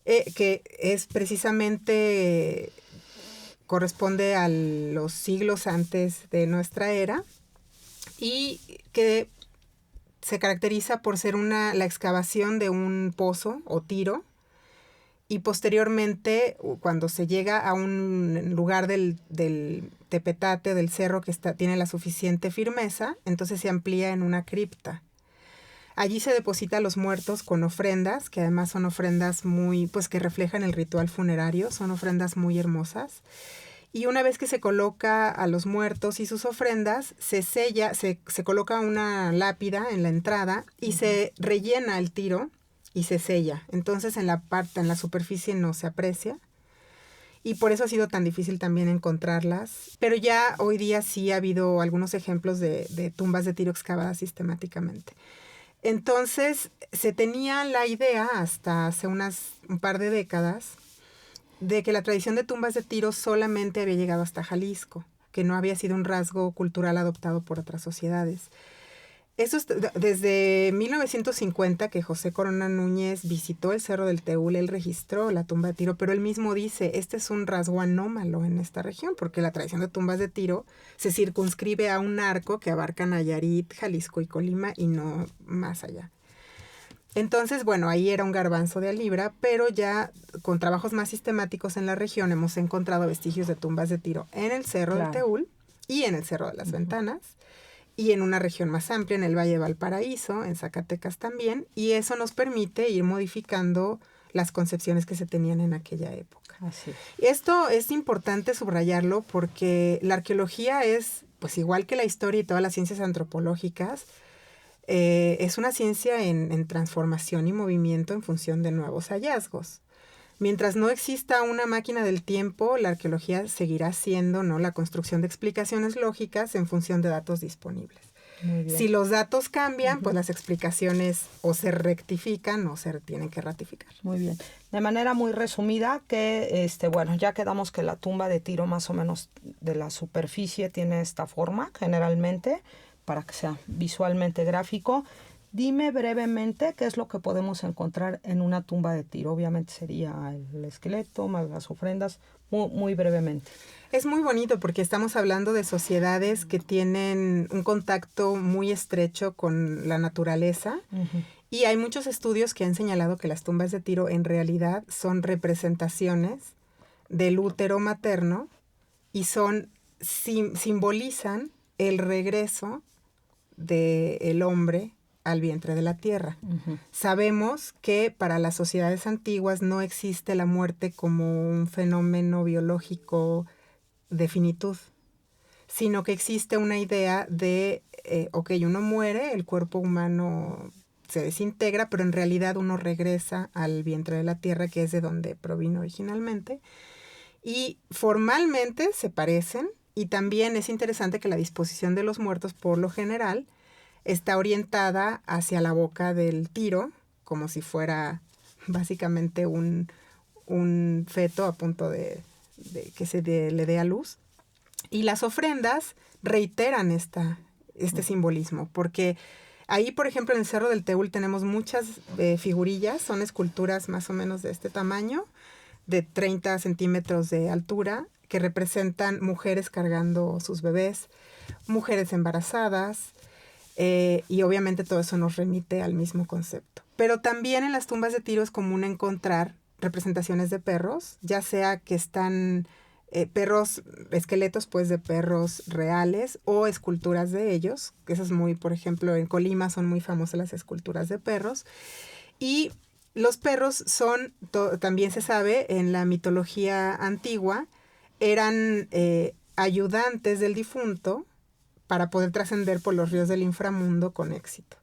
que es precisamente, corresponde a los siglos antes de nuestra era, y que se caracteriza por ser la excavación de un pozo o tiro, y posteriormente, cuando se llega a un lugar del tepetate, del cerro que tiene la suficiente firmeza, entonces se amplía en una cripta. Allí se deposita a los muertos con ofrendas, que además son ofrendas que reflejan el ritual funerario, son ofrendas muy hermosas. Y una vez que se coloca a los muertos y sus ofrendas, se sella, se coloca una lápida en la entrada y se rellena el tiro y se sella. Entonces en la superficie no se aprecia. Y por eso ha sido tan difícil también encontrarlas. Pero ya hoy día sí ha habido algunos ejemplos de tumbas de Tiro excavadas sistemáticamente. Entonces se tenía la idea hasta hace un par de décadas de que la tradición de tumbas de Tiro solamente había llegado hasta Jalisco, que no había sido un rasgo cultural adoptado por otras sociedades. Eso es desde 1950, que José Corona Núñez visitó el Cerro del Teúl. Él registró la tumba de Tiro, pero él mismo dice, este es un rasgo anómalo en esta región, porque la tradición de tumbas de Tiro se circunscribe a un arco que abarca Nayarit, Jalisco y Colima, y no más allá. Entonces, bueno, ahí era un garbanzo de a libra, pero ya con trabajos más sistemáticos en la región hemos encontrado vestigios de tumbas de Tiro en el Cerro del Teúl y en el Cerro de las Ventanas, y en una región más amplia, en el Valle de Valparaíso, en Zacatecas también, y eso nos permite ir modificando las concepciones que se tenían en aquella época. Así. Esto es importante subrayarlo porque la arqueología es, pues igual que la historia y todas las ciencias antropológicas, es una ciencia en transformación y movimiento en función de nuevos hallazgos. Mientras no exista una máquina del tiempo, la arqueología seguirá siendo, ¿no?, la construcción de explicaciones lógicas en función de datos disponibles. Muy bien. Si los datos cambian, pues las explicaciones o se rectifican o se tienen que ratificar. Muy bien. De manera muy resumida, que ya quedamos que la tumba de Tiro más o menos de la superficie tiene esta forma, generalmente, para que sea visualmente gráfico. Dime brevemente qué es lo que podemos encontrar en una tumba de Tiro. Obviamente sería el esqueleto, más las ofrendas, muy brevemente. Es muy bonito porque estamos hablando de sociedades que tienen un contacto muy estrecho con la naturaleza. Uh-huh. Y hay muchos estudios que han señalado que las tumbas de Tiro en realidad son representaciones del útero materno y simbolizan el regreso del hombre al vientre de la tierra. Uh-huh. Sabemos que para las sociedades antiguas no existe la muerte como un fenómeno biológico de finitud, sino que existe una idea de, uno muere, el cuerpo humano se desintegra, pero en realidad uno regresa al vientre de la tierra, que es de donde provino originalmente, y formalmente se parecen, y también es interesante que la disposición de los muertos, por lo general, está orientada hacia la boca del tiro, como si fuera básicamente un feto a punto de que le dé a luz. Y las ofrendas reiteran este simbolismo, porque ahí, por ejemplo, en el Cerro del Teúl tenemos muchas figurillas, son esculturas más o menos de este tamaño, de 30 centímetros de altura, que representan mujeres cargando sus bebés, mujeres embarazadas, y obviamente todo eso nos remite al mismo concepto. Pero también en las tumbas de Tiro es común encontrar representaciones de perros, ya sea que están perros, esqueletos pues de perros reales o esculturas de ellos, que eso es muy, por ejemplo, en Colima son muy famosas las esculturas de perros. Y los perros son, también se sabe, en la mitología antigua, eran ayudantes del difunto para poder trascender por los ríos del inframundo con éxito.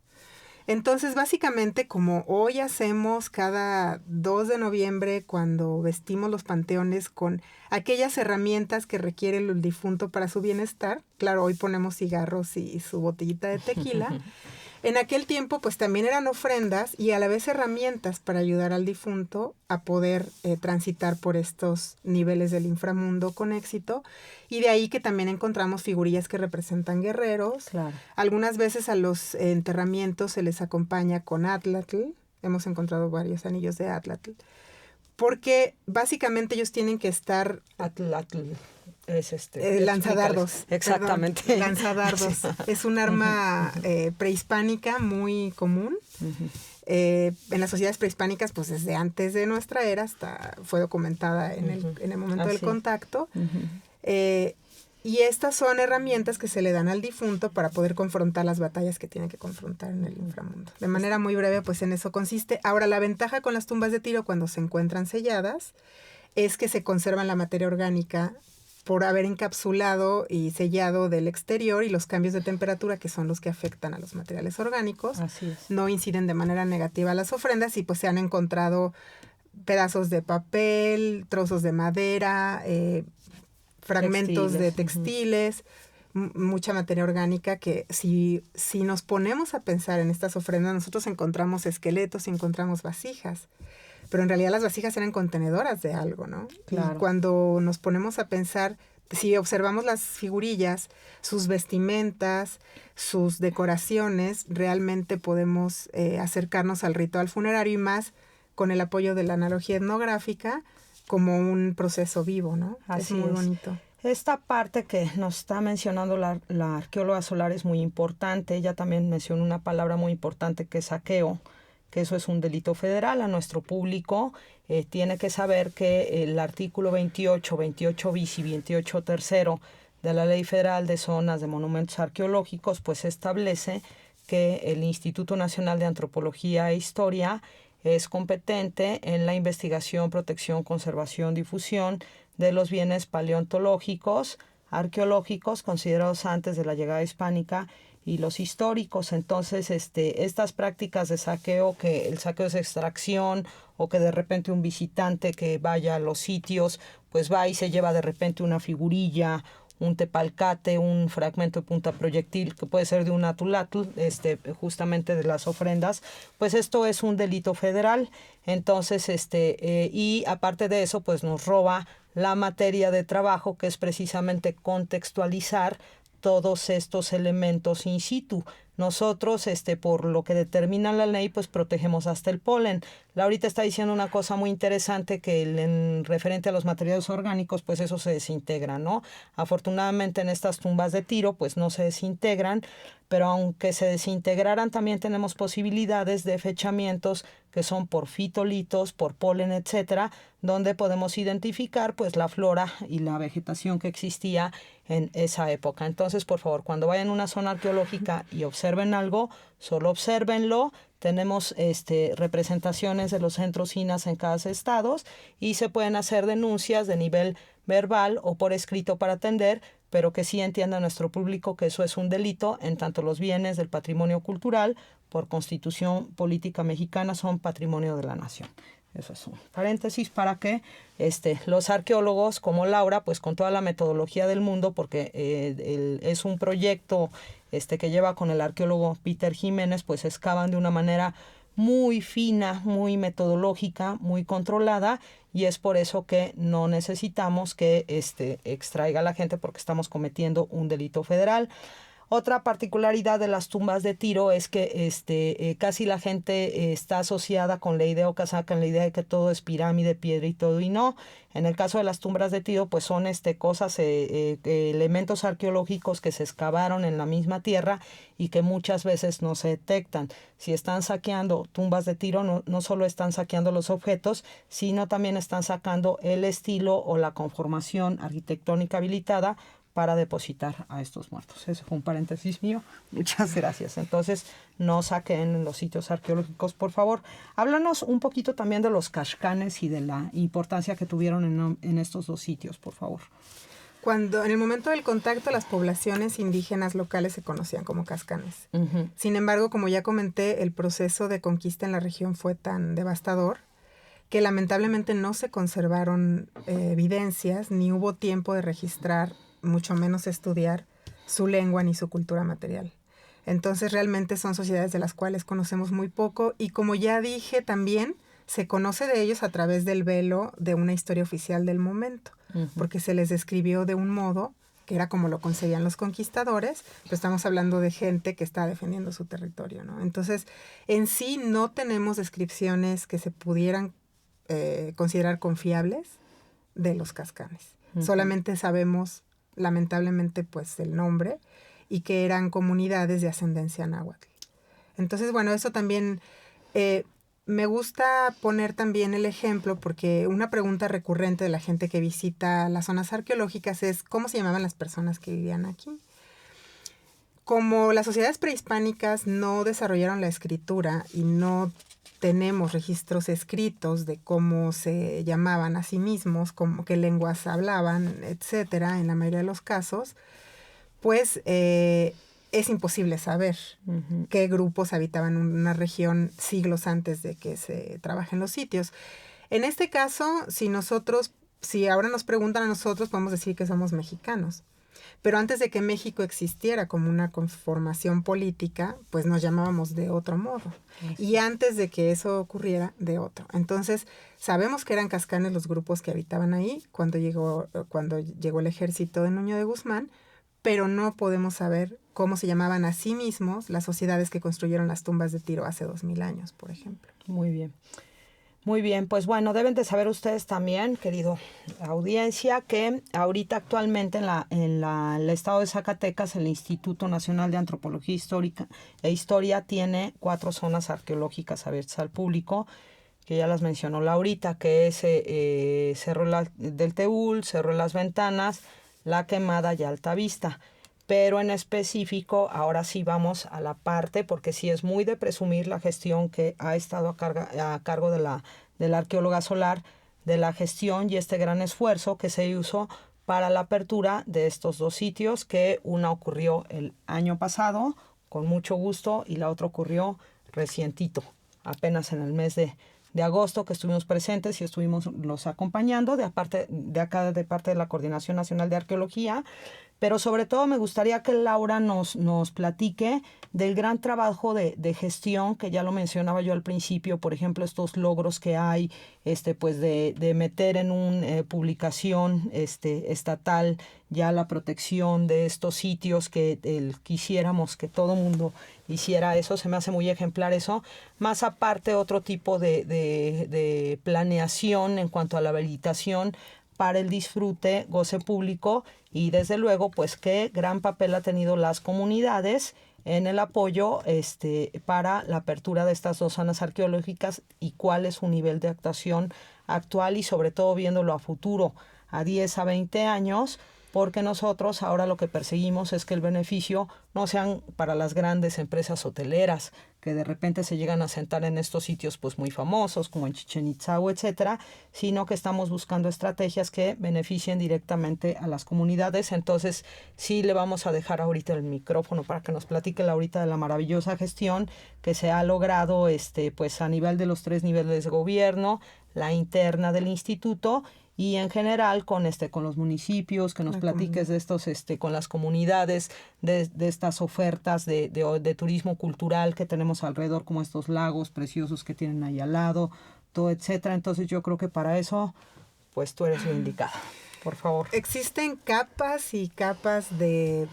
Entonces, básicamente, como hoy hacemos cada 2 de noviembre cuando vestimos los panteones con aquellas herramientas que requiere el difunto para su bienestar, claro, hoy ponemos cigarros y su botellita de tequila, en aquel tiempo pues también eran ofrendas y a la vez herramientas para ayudar al difunto a poder transitar por estos niveles del inframundo con éxito, y de ahí que también encontramos figurillas que representan guerreros. Claro. Algunas veces a los enterramientos se les acompaña con atlatl, hemos encontrado varios anillos de atlatl, porque básicamente ellos tienen que estar... Atlatl es lanzadardos. Exactamente. Perdón, lanzadardos. Sí. Es un arma prehispánica muy común. Uh-huh. En las sociedades prehispánicas, pues desde antes de nuestra era, hasta fue documentada en el momento del contacto. Uh-huh. Y estas son herramientas que se le dan al difunto para poder confrontar las batallas que tiene que confrontar en el inframundo. De manera muy breve, pues en eso consiste. Ahora, la ventaja con las tumbas de tiro cuando se encuentran selladas es que se conservan la materia orgánica por haber encapsulado y sellado del exterior, y los cambios de temperatura, que son los que afectan a los materiales orgánicos, no inciden de manera negativa a las ofrendas, y pues se han encontrado pedazos de papel, trozos de madera, fragmentos de textiles, mucha materia orgánica que si nos ponemos a pensar en estas ofrendas, nosotros encontramos esqueletos y encontramos vasijas. Pero en realidad las vasijas eran contenedoras de algo, ¿no? Claro. Y cuando nos ponemos a pensar, si observamos las figurillas, sus vestimentas, sus decoraciones, realmente podemos acercarnos al ritual funerario, y más con el apoyo de la analogía etnográfica como un proceso vivo, ¿no? Así es muy bonito. Esta parte que nos está mencionando la arqueóloga Solar es muy importante. Ella también mencionó una palabra muy importante que es saqueo, que eso es un delito federal. A nuestro público tiene que saber que el artículo 28 bis y 28 tercero de la Ley Federal de Zonas de Monumentos Arqueológicos pues establece que el Instituto Nacional de Antropología e Historia es competente en la investigación, protección, conservación, difusión de los bienes paleontológicos, arqueológicos considerados antes de la llegada hispánica, y los históricos. Entonces, estas prácticas de saqueo, que el saqueo es extracción, o que de repente un visitante que vaya a los sitios, pues va y se lleva de repente una figurilla, un tepalcate, un fragmento de punta proyectil, que puede ser de un atulatl, justamente de las ofrendas, pues esto es un delito federal. Entonces, y aparte de eso, pues nos roba la materia de trabajo, que es precisamente contextualizar todos estos elementos in situ. Nosotros, por lo que determina la ley, pues protegemos hasta el polen. Laurita está diciendo una cosa muy interesante, que en referente a los materiales orgánicos, pues eso se desintegra, ¿no? Afortunadamente en estas tumbas de tiro, pues no se desintegran, pero aunque se desintegraran, también tenemos posibilidades de fechamientos que son por fitolitos, por polen, etcétera, donde podemos identificar pues la flora y la vegetación que existía en esa época. Entonces, por favor, cuando vayan a una zona arqueológica y observen algo, solo obsérvenlo. Tenemos representaciones de los centros INAH en cada estado, y se pueden hacer denuncias de nivel verbal o por escrito para atender, pero que sí entienda nuestro público que eso es un delito, en tanto los bienes del patrimonio cultural, por Constitución Política Mexicana, son patrimonio de la nación. Eso es un paréntesis para que los arqueólogos como Laura, pues con toda la metodología del mundo, porque es un proyecto que lleva con el arqueólogo Peter Jiménez, pues excavan de una manera muy fina, muy metodológica, muy controlada, y es por eso que no necesitamos que extraiga a la gente, porque estamos cometiendo un delito federal. Otra particularidad de las tumbas de Tiro es que casi la gente está asociada con la idea o casaca en la idea de que todo es pirámide, piedra y todo, y no. En el caso de las tumbas de Tiro, pues son cosas, elementos arqueológicos que se excavaron en la misma tierra y que muchas veces no se detectan. Si están saqueando tumbas de Tiro, no solo están saqueando los objetos, sino también están sacando el estilo o la conformación arquitectónica habilitada para depositar a estos muertos. Eso fue un paréntesis mío. Muchas gracias. Entonces, no saquen en los sitios arqueológicos, por favor. Háblanos un poquito también de los cascanes y de la importancia que tuvieron en estos dos sitios, por favor. Cuando en el momento del contacto, las poblaciones indígenas locales se conocían como cascanes. Uh-huh. Sin embargo, como ya comenté, el proceso de conquista en la región fue tan devastador que lamentablemente no se conservaron evidencias, ni hubo tiempo de registrar, mucho menos estudiar su lengua ni su cultura material. Entonces realmente son sociedades de las cuales conocemos muy poco y, como ya dije, también se conoce de ellos a través del velo de una historia oficial del momento, porque se les describió de un modo que era como lo concebían los conquistadores, pero estamos hablando de gente que está defendiendo su territorio, ¿no? Entonces, en sí no tenemos descripciones que se pudieran considerar confiables de los cascanes. Solamente sabemos, lamentablemente, pues el nombre y que eran comunidades de ascendencia náhuatl. Entonces, bueno, eso también me gusta poner también el ejemplo, porque una pregunta recurrente de la gente que visita las zonas arqueológicas es ¿cómo se llamaban las personas que vivían aquí? Como las sociedades prehispánicas no desarrollaron la escritura y no tenemos registros escritos de cómo se llamaban a sí mismos, qué lenguas hablaban, etcétera, en la mayoría de los casos, pues es imposible saber qué grupos habitaban una región siglos antes de que se trabajen los sitios. En este caso, si ahora nos preguntan a nosotros, podemos decir que somos mexicanos. Pero antes de que México existiera como una conformación política, pues nos llamábamos de otro modo. Y antes de que eso ocurriera, de otro. Entonces, sabemos que eran cascanes los grupos que habitaban ahí cuando llegó el ejército de Nuño de Guzmán, pero no podemos saber cómo se llamaban a sí mismos las sociedades que construyeron las tumbas de Tiro hace 2000 años, por ejemplo. Muy bien. Muy bien, pues bueno, deben de saber ustedes también, querido audiencia, que ahorita actualmente en el estado de Zacatecas, el Instituto Nacional de Antropología Histórica e Historia tiene 4 zonas arqueológicas abiertas al público, que ya las mencionó Laurita, que es Cerro del Teúl, Cerro de las Ventanas, La Quemada y Altavista. Pero en específico, ahora sí vamos a la parte, porque sí es muy de presumir la gestión que ha estado a cargo de la arqueóloga Solar, de la gestión y este gran esfuerzo que se hizo para la apertura de estos 2 sitios, que una ocurrió el año pasado, con mucho gusto, y la otra ocurrió recientito, apenas en el mes de agosto, que estuvimos presentes y estuvimos los acompañando de parte de la Coordinación Nacional de Arqueología. Pero sobre todo me gustaría que Laura nos platique del gran trabajo de gestión, que ya lo mencionaba yo al principio, por ejemplo, estos logros que hay, pues de meter en una publicación estatal ya la protección de estos sitios, que quisiéramos que todo mundo hiciera eso. Se me hace muy ejemplar eso. Más aparte, otro tipo de planeación en cuanto a la habilitación para el disfrute, goce público, y desde luego pues qué gran papel ha tenido las comunidades en el apoyo para la apertura de estas 2 zonas arqueológicas y cuál es su nivel de actuación actual, y sobre todo viéndolo a futuro, a 10 a 20 años, porque nosotros ahora lo que perseguimos es que el beneficio no sean para las grandes empresas hoteleras que de repente se llegan a sentar en estos sitios pues muy famosos como en Chichén Itzá, etcétera, sino que estamos buscando estrategias que beneficien directamente a las comunidades. Entonces sí le vamos a dejar ahorita el micrófono para que nos platique Laurita de la maravillosa gestión que se ha logrado pues a nivel de los 3 niveles de gobierno, la interna del instituto, y en general con los municipios, que nos platiques de estos, con las comunidades, de estas ofertas de turismo cultural que tenemos alrededor, como estos lagos preciosos que tienen ahí al lado, todo, etcétera. Entonces yo creo que para eso, pues tú eres la indicada. Por favor. Existen capas y capas de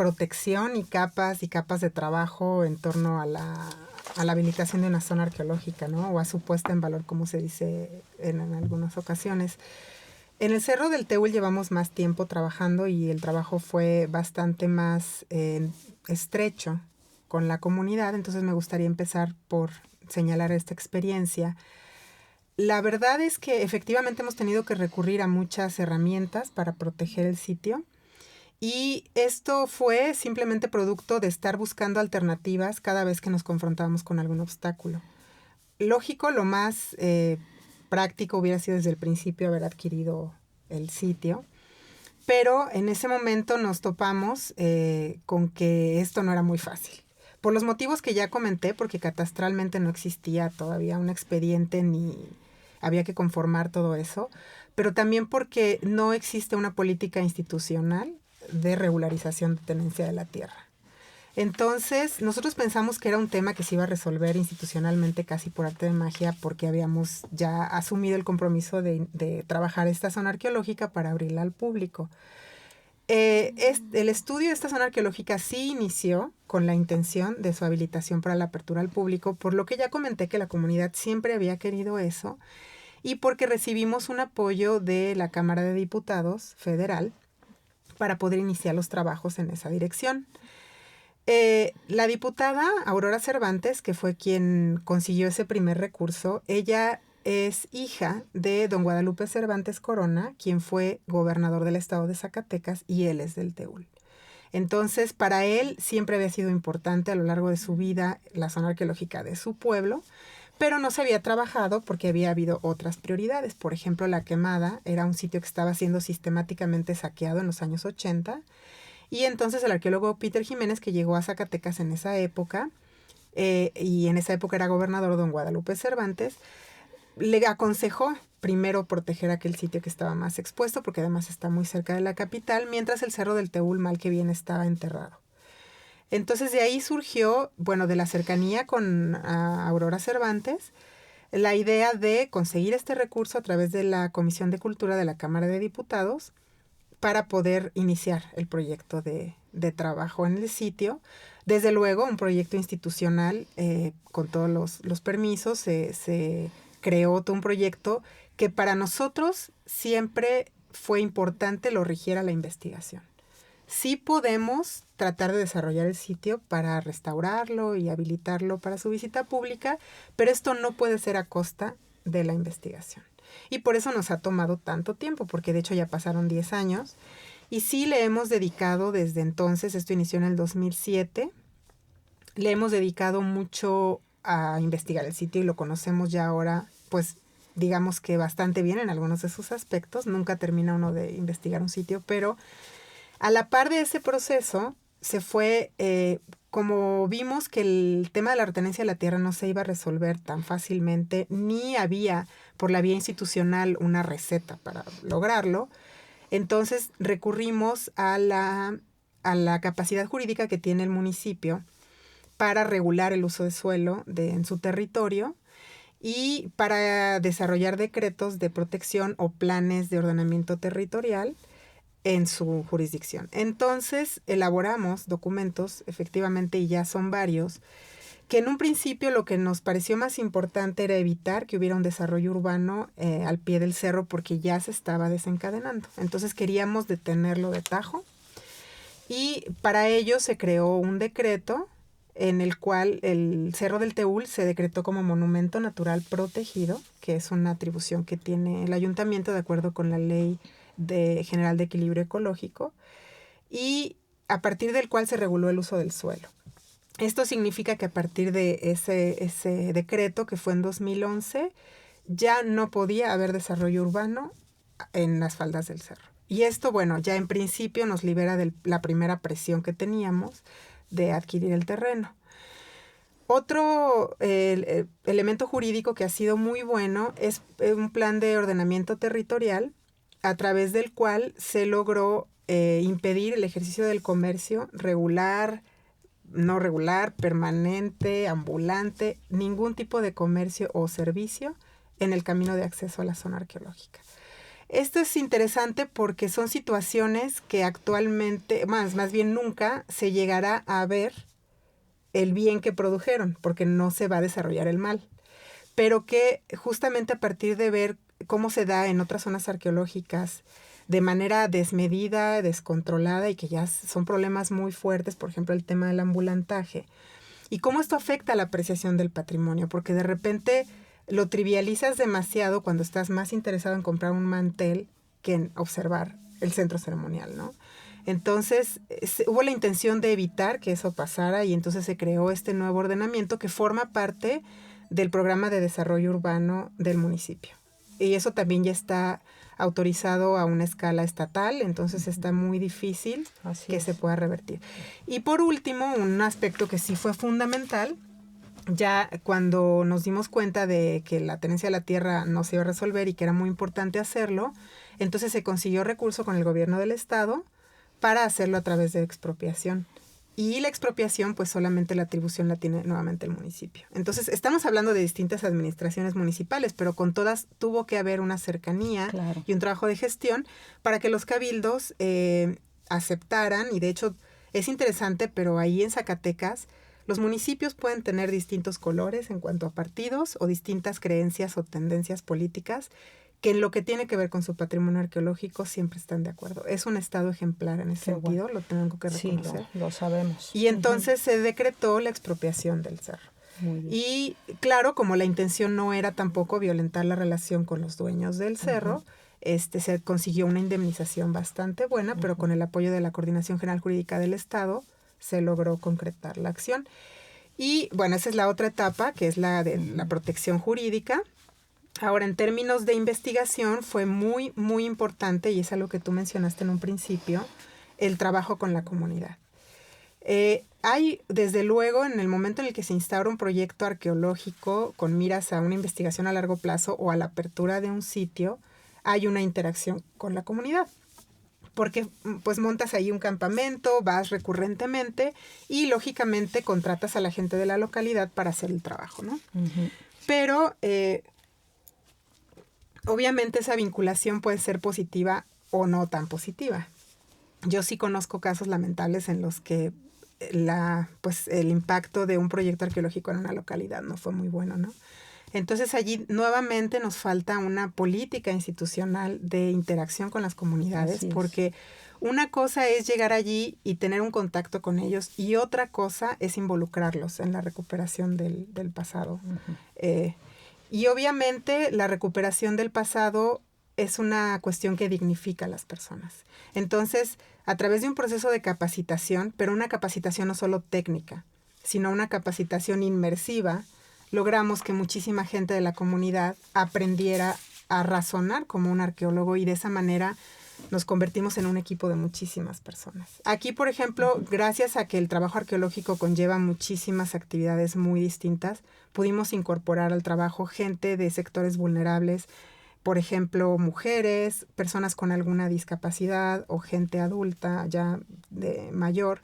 protección y capas de trabajo en torno a la habilitación de una zona arqueológica, ¿no? O a su puesta en valor, como se dice en algunas ocasiones. En el Cerro del Teúl llevamos más tiempo trabajando y el trabajo fue bastante más estrecho con la comunidad, entonces me gustaría empezar por señalar esta experiencia. La verdad es que efectivamente hemos tenido que recurrir a muchas herramientas para proteger el sitio y esto fue simplemente producto de estar buscando alternativas cada vez que nos confrontábamos con algún obstáculo. Lógico, lo más práctico hubiera sido desde el principio haber adquirido el sitio, pero en ese momento nos topamos con que esto no era muy fácil. Por los motivos que ya comenté, porque catastralmente no existía todavía un expediente ni había que conformar todo eso, pero también porque no existe una política institucional de regularización de tenencia de la tierra. Entonces, nosotros pensamos que era un tema que se iba a resolver institucionalmente casi por arte de magia porque habíamos ya asumido el compromiso de trabajar esta zona arqueológica para abrirla al público. El estudio de esta zona arqueológica sí inició con la intención de su habilitación para la apertura al público, por lo que ya comenté que la comunidad siempre había querido eso y porque recibimos un apoyo de la Cámara de Diputados Federal para poder iniciar los trabajos en esa dirección. La diputada Aurora Cervantes, que fue quien consiguió ese primer recurso, ella es hija de don Guadalupe Cervantes Corona, quien fue gobernador del estado de Zacatecas, y él es del Teúl. Entonces, para él siempre había sido importante a lo largo de su vida la zona arqueológica de su pueblo, pero no se había trabajado porque había habido otras prioridades. Por ejemplo, La Quemada era un sitio que estaba siendo sistemáticamente saqueado en los años 80, y entonces el arqueólogo Peter Jiménez, que llegó a Zacatecas en esa época, y en esa época era gobernador don Guadalupe Cervantes, le aconsejó primero proteger aquel sitio que estaba más expuesto, porque además está muy cerca de la capital, mientras el Cerro del Teúl, mal que bien, estaba enterrado. Entonces de ahí surgió, bueno, de la cercanía con Aurora Cervantes, la idea de conseguir este recurso a través de la Comisión de Cultura de la Cámara de Diputados para poder iniciar el proyecto de trabajo en el sitio. Desde luego, un proyecto institucional con todos los permisos, se creó todo un proyecto que para nosotros siempre fue importante lo rigiera la investigación. Sí podemos tratar de desarrollar el sitio para restaurarlo y habilitarlo para su visita pública, pero esto no puede ser a costa de la investigación. Y por eso nos ha tomado tanto tiempo, porque de hecho ya pasaron 10 años. Y sí le hemos dedicado desde entonces, esto inició en el 2007, le hemos dedicado mucho a investigar el sitio y lo conocemos ya ahora, pues digamos que bastante bien en algunos de sus aspectos. Nunca termina uno de investigar un sitio, pero a la par de ese proceso se fue, como vimos que el tema de la retenencia de la tierra no se iba a resolver tan fácilmente, ni había por la vía institucional una receta para lograrlo, entonces recurrimos a la capacidad jurídica que tiene el municipio para regular el uso de suelo en su territorio y para desarrollar decretos de protección o planes de ordenamiento territorial en su jurisdicción. Entonces elaboramos documentos, efectivamente, y ya son varios, que en un principio lo que nos pareció más importante era evitar que hubiera un desarrollo urbano al pie del cerro porque ya se estaba desencadenando. Entonces queríamos detenerlo de tajo y para ello se creó un decreto en el cual el Cerro del Teúl se decretó como monumento natural protegido, que es una atribución que tiene el ayuntamiento de acuerdo con la Ley General de Equilibrio Ecológico, y a partir del cual se reguló el uso del suelo. Esto significa que a partir de ese decreto, que fue en 2011, ya no podía haber desarrollo urbano en las faldas del cerro. Y esto, bueno, ya en principio nos libera de la primera presión que teníamos de adquirir el terreno. Otro elemento jurídico que ha sido muy bueno es un plan de ordenamiento territorial a través del cual se logró impedir el ejercicio del comercio regular, no regular, permanente, ambulante, ningún tipo de comercio o servicio en el camino de acceso a la zona arqueológica. Esto es interesante porque son situaciones que actualmente, más bien nunca, se llegará a ver el bien que produjeron, porque no se va a desarrollar el mal. Pero que justamente a partir de ver cómo se da en otras zonas arqueológicas de manera desmedida, descontrolada, y que ya son problemas muy fuertes, por ejemplo, el tema del ambulantaje, y cómo esto afecta a la apreciación del patrimonio, porque de repente lo trivializas demasiado cuando estás más interesado en comprar un mantel que en observar el centro ceremonial, ¿no? Entonces, hubo la intención de evitar que eso pasara y entonces se creó este nuevo ordenamiento que forma parte del programa de desarrollo urbano del municipio. Y eso también ya está autorizado a una escala estatal, entonces está muy difícil que se pueda revertir. Y por último, un aspecto que sí fue fundamental, ya cuando nos dimos cuenta de que la tenencia de la tierra no se iba a resolver y que era muy importante hacerlo, entonces se consiguió recurso con el gobierno del estado para hacerlo a través de expropiación. Y la expropiación, pues solamente la atribución la tiene nuevamente el municipio. Entonces, estamos hablando de distintas administraciones municipales, pero con todas tuvo que haber una cercanía, claro, y un trabajo de gestión para que los cabildos aceptaran. Y de hecho, es interesante, pero ahí en Zacatecas, los municipios pueden tener distintos colores en cuanto a partidos o distintas creencias o tendencias políticas, que en lo que tiene que ver con su patrimonio arqueológico siempre están de acuerdo. Es un estado ejemplar en ese sentido, lo tengo que reconocer. Sí, lo sabemos. Y entonces se decretó la expropiación del cerro. Y claro, como la intención no era tampoco violentar la relación con los dueños del cerro, se consiguió una indemnización bastante buena, pero con el apoyo de la Coordinación General Jurídica del Estado se logró concretar la acción. Y bueno, esa es la otra etapa, que es la de la protección jurídica. Ahora, en términos de investigación, fue muy, muy importante, y es algo que tú mencionaste en un principio, el trabajo con la comunidad. Hay, desde luego, en el momento en el que se instaura un proyecto arqueológico con miras a una investigación a largo plazo o a la apertura de un sitio, hay una interacción con la comunidad. Porque pues montas ahí un campamento, vas recurrentemente y lógicamente contratas a la gente de la localidad para hacer el trabajo, ¿no? Pero obviamente esa vinculación puede ser positiva o no tan positiva. Yo sí conozco casos lamentables en los que el impacto de un proyecto arqueológico en una localidad no fue muy bueno, ¿no? Entonces allí nuevamente nos falta una política institucional de interacción con las comunidades, porque una cosa es llegar allí y tener un contacto con ellos y otra cosa es involucrarlos en la recuperación del pasado. Y obviamente la recuperación del pasado es una cuestión que dignifica a las personas. Entonces, a través de un proceso de capacitación, pero una capacitación no solo técnica, sino una capacitación inmersiva, logramos que muchísima gente de la comunidad aprendiera a razonar como un arqueólogo y de esa manera nos convertimos en un equipo de muchísimas personas. Aquí, por ejemplo, gracias a que el trabajo arqueológico conlleva muchísimas actividades muy distintas, pudimos incorporar al trabajo gente de sectores vulnerables, por ejemplo, mujeres, personas con alguna discapacidad o gente adulta ya mayor,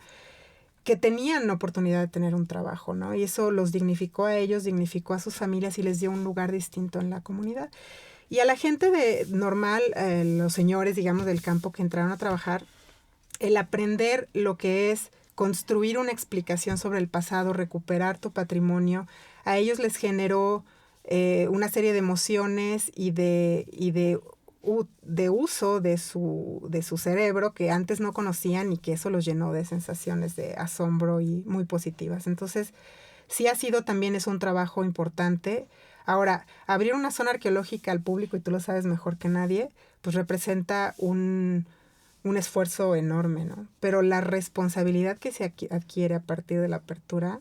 que tenían la oportunidad de tener un trabajo, ¿no? Y eso los dignificó a ellos, dignificó a sus familias y les dio un lugar distinto en la comunidad. Y a la gente normal, los señores, digamos, del campo que entraron a trabajar, el aprender lo que es construir una explicación sobre el pasado, recuperar tu patrimonio, a ellos les generó una serie de emociones y de uso de su cerebro que antes no conocían y que eso los llenó de sensaciones de asombro y muy positivas. Entonces, sí ha sido también es un trabajo importante. Ahora, abrir una zona arqueológica al público, y tú lo sabes mejor que nadie, pues representa un esfuerzo enorme, ¿no? Pero la responsabilidad que se adquiere a partir de la apertura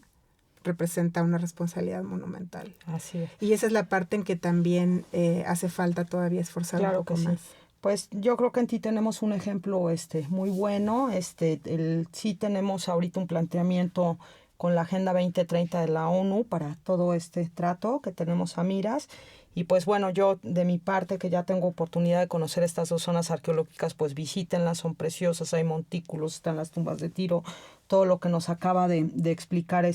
representa una responsabilidad monumental. Así es. Y esa es la parte en que también hace falta todavía esforzar un poco más. Sí. Pues yo creo que en ti tenemos un ejemplo muy bueno. Sí tenemos ahorita un planteamiento con la Agenda 2030 de la ONU para todo este trato que tenemos a miras. Y pues bueno, yo de mi parte, que ya tengo oportunidad de conocer estas dos zonas arqueológicas, pues visítenlas, son preciosas, hay montículos, están las tumbas de Tiro, todo lo que nos acaba de explicar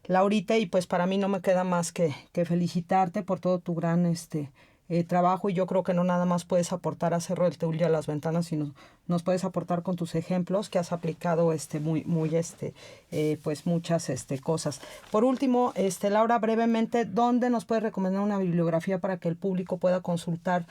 Laurita, y pues para mí no me queda más que felicitarte por todo tu gran trabajo, y yo creo que no nada más puedes aportar a Cerro del Teúl y a Las Ventanas, sino nos puedes aportar con tus ejemplos que has aplicado pues muchas cosas. Por último, Laura, brevemente, ¿dónde nos puedes recomendar una bibliografía para que el público pueda consultar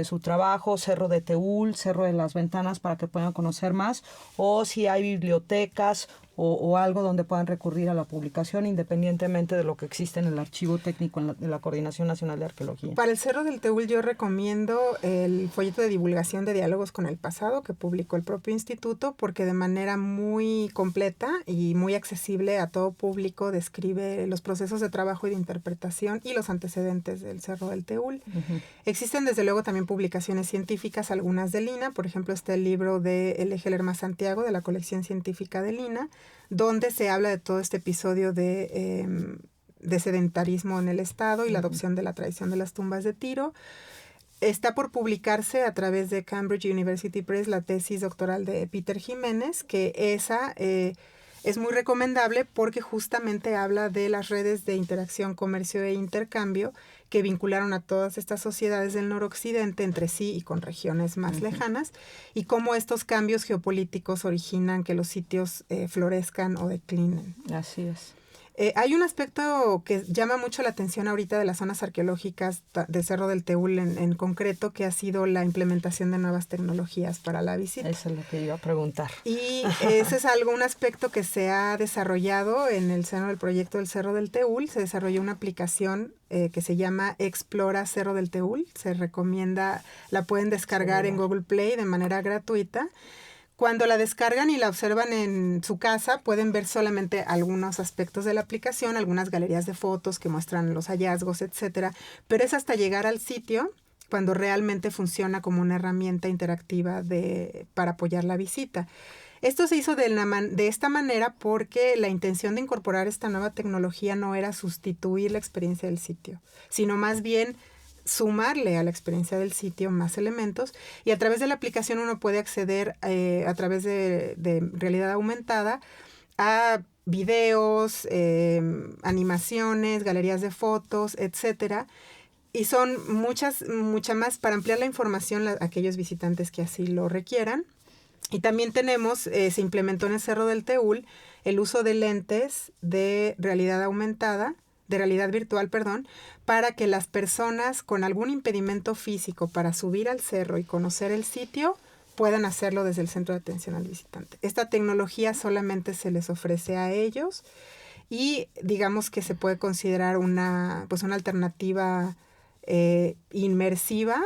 su trabajo, Cerro de Teúl, Cerro de Las Ventanas, para que puedan conocer más? O si hay bibliotecas o algo donde puedan recurrir a la publicación independientemente de lo que existe en el archivo técnico de la Coordinación Nacional de Arqueología. Para el Cerro del Teúl yo recomiendo el folleto de divulgación de Diálogos con el Pasado que publicó el propio instituto, porque de manera muy completa y muy accesible a todo público describe los procesos de trabajo y de interpretación y los antecedentes del Cerro del Teúl. Uh-huh. Existen desde luego también publicaciones científicas, algunas de Lina, por ejemplo está el libro de L.G. Lerma Santiago de la colección científica de Lina, donde se habla de todo este episodio de sedentarismo en el Estado y la adopción de la tradición de las tumbas de Tiro. Está por publicarse a través de Cambridge University Press la tesis doctoral de Peter Jiménez, que esa es muy recomendable porque justamente habla de las redes de interacción, comercio e intercambio que vincularon a todas estas sociedades del noroccidente entre sí y con regiones más lejanas, y cómo estos cambios geopolíticos originan que los sitios florezcan o declinen. Así es. Hay un aspecto que llama mucho la atención ahorita de las zonas arqueológicas de Cerro del Teúl en concreto, que ha sido la implementación de nuevas tecnologías para la visita. Eso es lo que iba a preguntar. Y ese es un aspecto que se ha desarrollado en el seno del proyecto del Cerro del Teúl. Se desarrolló una aplicación que se llama Explora Cerro del Teúl. Se recomienda, la pueden descargar en Google Play de manera gratuita. Cuando la descargan y la observan en su casa, pueden ver solamente algunos aspectos de la aplicación, algunas galerías de fotos que muestran los hallazgos, etcétera. Pero es hasta llegar al sitio cuando realmente funciona como una herramienta interactiva para apoyar la visita. Esto se hizo de esta manera porque la intención de incorporar esta nueva tecnología no era sustituir la experiencia del sitio, sino más bien sumarle a la experiencia del sitio más elementos, y a través de la aplicación uno puede acceder a través de realidad aumentada a videos, animaciones, galerías de fotos, etcétera, y son muchas más para ampliar la información a aquellos visitantes que así lo requieran. Y también tenemos, se implementó en el Cerro del Teúl el uso de lentes de realidad aumentada, de realidad virtual, para que las personas con algún impedimento físico para subir al cerro y conocer el sitio puedan hacerlo desde el centro de atención al visitante. Esta tecnología solamente se les ofrece a ellos y digamos que se puede considerar una alternativa inmersiva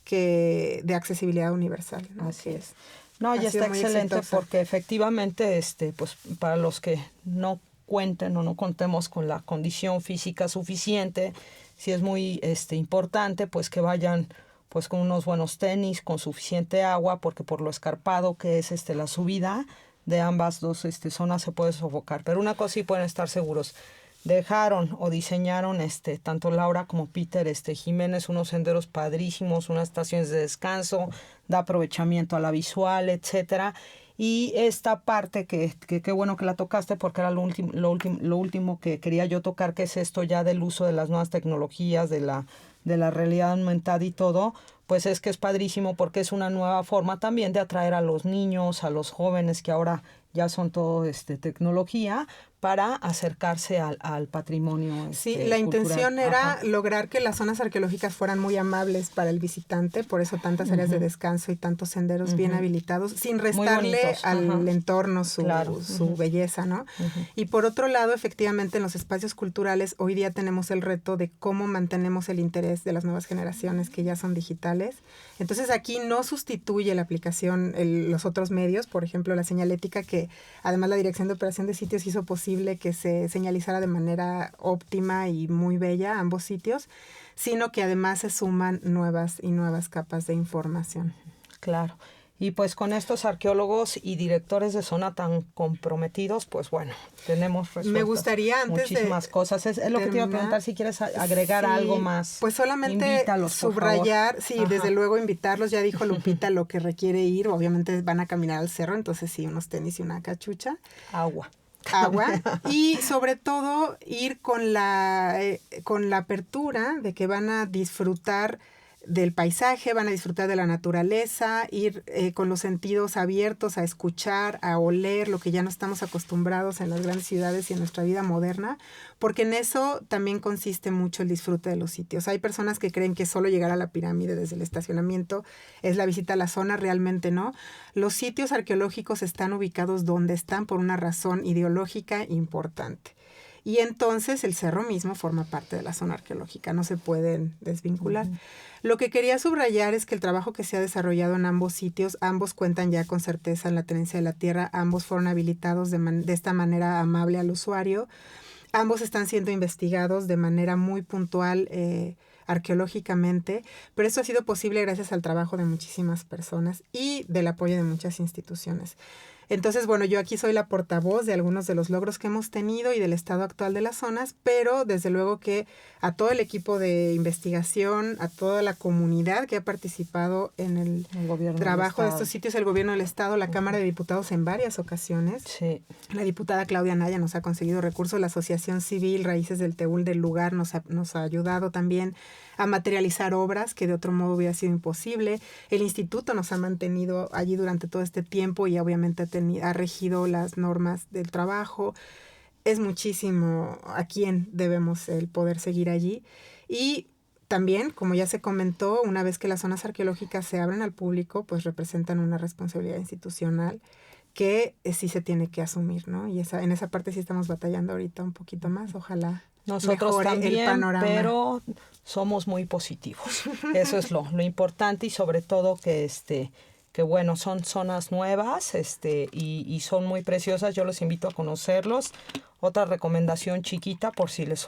de accesibilidad universal, ¿no? Así es. No, ya está excelente porque efectivamente, pues para los que no cuenten o no contemos con la condición física suficiente, si es muy importante pues que vayan pues con unos buenos tenis, con suficiente agua, porque por lo escarpado que es la subida de ambas dos zonas se puede sofocar. Pero una cosa sí pueden estar seguros, dejaron o diseñaron tanto Laura como Peter Jiménez unos senderos padrísimos, unas estaciones de descanso, de aprovechamiento a la visual, etcétera. Y esta parte que qué bueno que la tocaste porque era lo último que quería yo tocar, que es esto ya del uso de las nuevas tecnologías, de la realidad aumentada y todo, pues es que es padrísimo porque es una nueva forma también de atraer a los niños, a los jóvenes que ahora ya son todo tecnología, para acercarse al patrimonio. Sí, la intención era lograr que las zonas arqueológicas fueran muy amables para el visitante, por eso tantas áreas de descanso y tantos senderos bien habilitados, sin restarle al entorno su belleza, ¿no? Y por otro lado, efectivamente, en los espacios culturales hoy día tenemos el reto de cómo mantenemos el interés de las nuevas generaciones que ya son digitales. Entonces aquí no sustituye la aplicación los otros medios, por ejemplo la señalética, que además la Dirección de Operación de Sitios hizo posible que se señalizara de manera óptima y muy bella ambos sitios, sino que además se suman nuevas capas de información. Claro. Y pues con estos arqueólogos y directores de zona tan comprometidos, pues bueno, tenemos resueltas me gustaría antes muchísimas cosas. Es lo que te iba a preguntar, si quieres agregar algo más. Pues solamente invítalos, subrayar, desde luego invitarlos. Ya dijo Lupita lo que requiere ir. Obviamente van a caminar al cerro, entonces sí, unos tenis y una cachucha. Agua. agua y sobre todo ir con la apertura de que van a disfrutar del paisaje, van a disfrutar de la naturaleza, ir con los sentidos abiertos a escuchar, a oler lo que ya no estamos acostumbrados en las grandes ciudades y en nuestra vida moderna, porque en eso también consiste mucho el disfrute de los sitios. Hay personas que creen que solo llegar a la pirámide desde el estacionamiento es la visita a la zona, realmente no. Los sitios arqueológicos están ubicados donde están por una razón ideológica importante. Y entonces el cerro mismo forma parte de la zona arqueológica, no se pueden desvincular. Uh-huh. Lo que quería subrayar es que el trabajo que se ha desarrollado en ambos sitios, ambos cuentan ya con certeza en la tenencia de la tierra, ambos fueron habilitados de esta manera amable al usuario, ambos están siendo investigados de manera muy puntual arqueológicamente, pero esto ha sido posible gracias al trabajo de muchísimas personas y del apoyo de muchas instituciones. Entonces, bueno, yo aquí soy la portavoz de algunos de los logros que hemos tenido y del estado actual de las zonas, pero desde luego que a todo el equipo de investigación, a toda la comunidad que ha participado en el trabajo de estos sitios, el gobierno del estado, la Cámara de Diputados en varias ocasiones. Sí. La diputada Claudia Naya nos ha conseguido recursos, la Asociación Civil Raíces del Teúl del lugar nos ha ayudado también a materializar obras que de otro modo hubiera sido imposible. El instituto nos ha mantenido allí durante todo este tiempo y obviamente ha regido las normas del trabajo. Es muchísimo a quién debemos el poder seguir allí. Y también, como ya se comentó, una vez que las zonas arqueológicas se abren al público, pues representan una responsabilidad institucional que sí se tiene que asumir, ¿no? Y en esa parte sí estamos batallando ahorita un poquito más. Ojalá nosotros también, el panorama. Pero somos muy positivos. Eso es lo importante y sobre todo que bueno, son zonas nuevas y son muy preciosas. Yo los invito a conocerlos. Otra recomendación chiquita por si les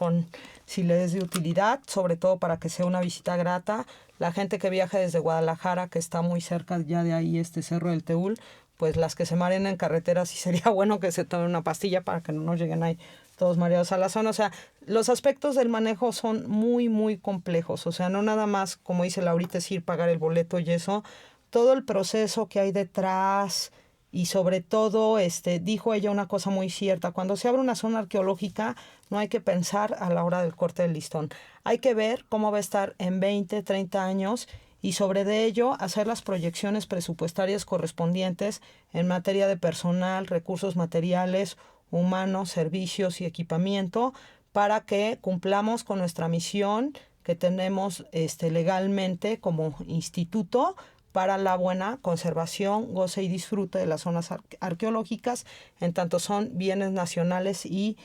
es de utilidad, sobre todo para que sea una visita grata. La gente que viaja desde Guadalajara, que está muy cerca ya de ahí, Cerro del Teúl, pues las que se mareen en carretera sí sería bueno que se tomen una pastilla para que no nos lleguen ahí todos mareados a la zona. O sea, los aspectos del manejo son muy, muy complejos. O sea, no nada más, como dice Laurita, es ir pagar el boleto y eso. Todo el proceso que hay detrás y sobre todo, dijo ella una cosa muy cierta. Cuando se abre una zona arqueológica, no hay que pensar a la hora del corte del listón. Hay que ver cómo va a estar en 20, 30 años y sobre de ello hacer las proyecciones presupuestarias correspondientes en materia de personal, recursos materiales, humanos, servicios y equipamiento para que cumplamos con nuestra misión que tenemos legalmente como instituto para la buena conservación, goce y disfrute de las zonas arqueológicas, en tanto son bienes nacionales y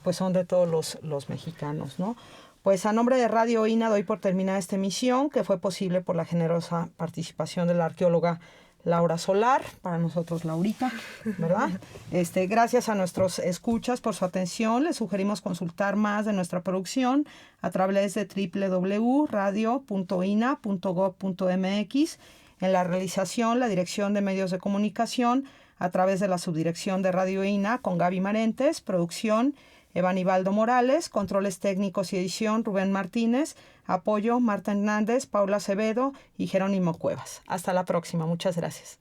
pues son de todos los mexicanos, ¿no? Pues a nombre de Radio INA doy por terminada esta emisión, que fue posible por la generosa participación de la arqueóloga Laura Solar, para nosotros Laurita, ¿verdad? Gracias a nuestros escuchas por su atención. Les sugerimos consultar más de nuestra producción a través de www.radio.ina.gov.mx. En la realización, la Dirección de Medios de Comunicación, a través de la Subdirección de Radio INA, con Gaby Marentes, producción Evanibaldo Morales, controles técnicos y edición Rubén Martínez, apoyo Marta Hernández, Paula Acevedo y Jerónimo Cuevas. Hasta la próxima, muchas gracias.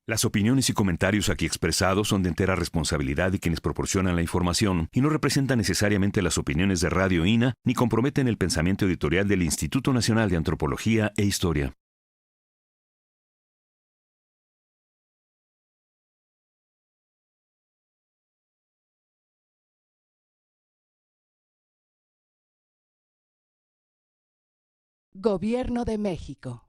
Las opiniones y comentarios aquí expresados son de entera responsabilidad de quienes proporcionan la información y no representan necesariamente las opiniones de Radio INA ni comprometen el pensamiento editorial del Instituto Nacional de Antropología e Historia. Gobierno de México.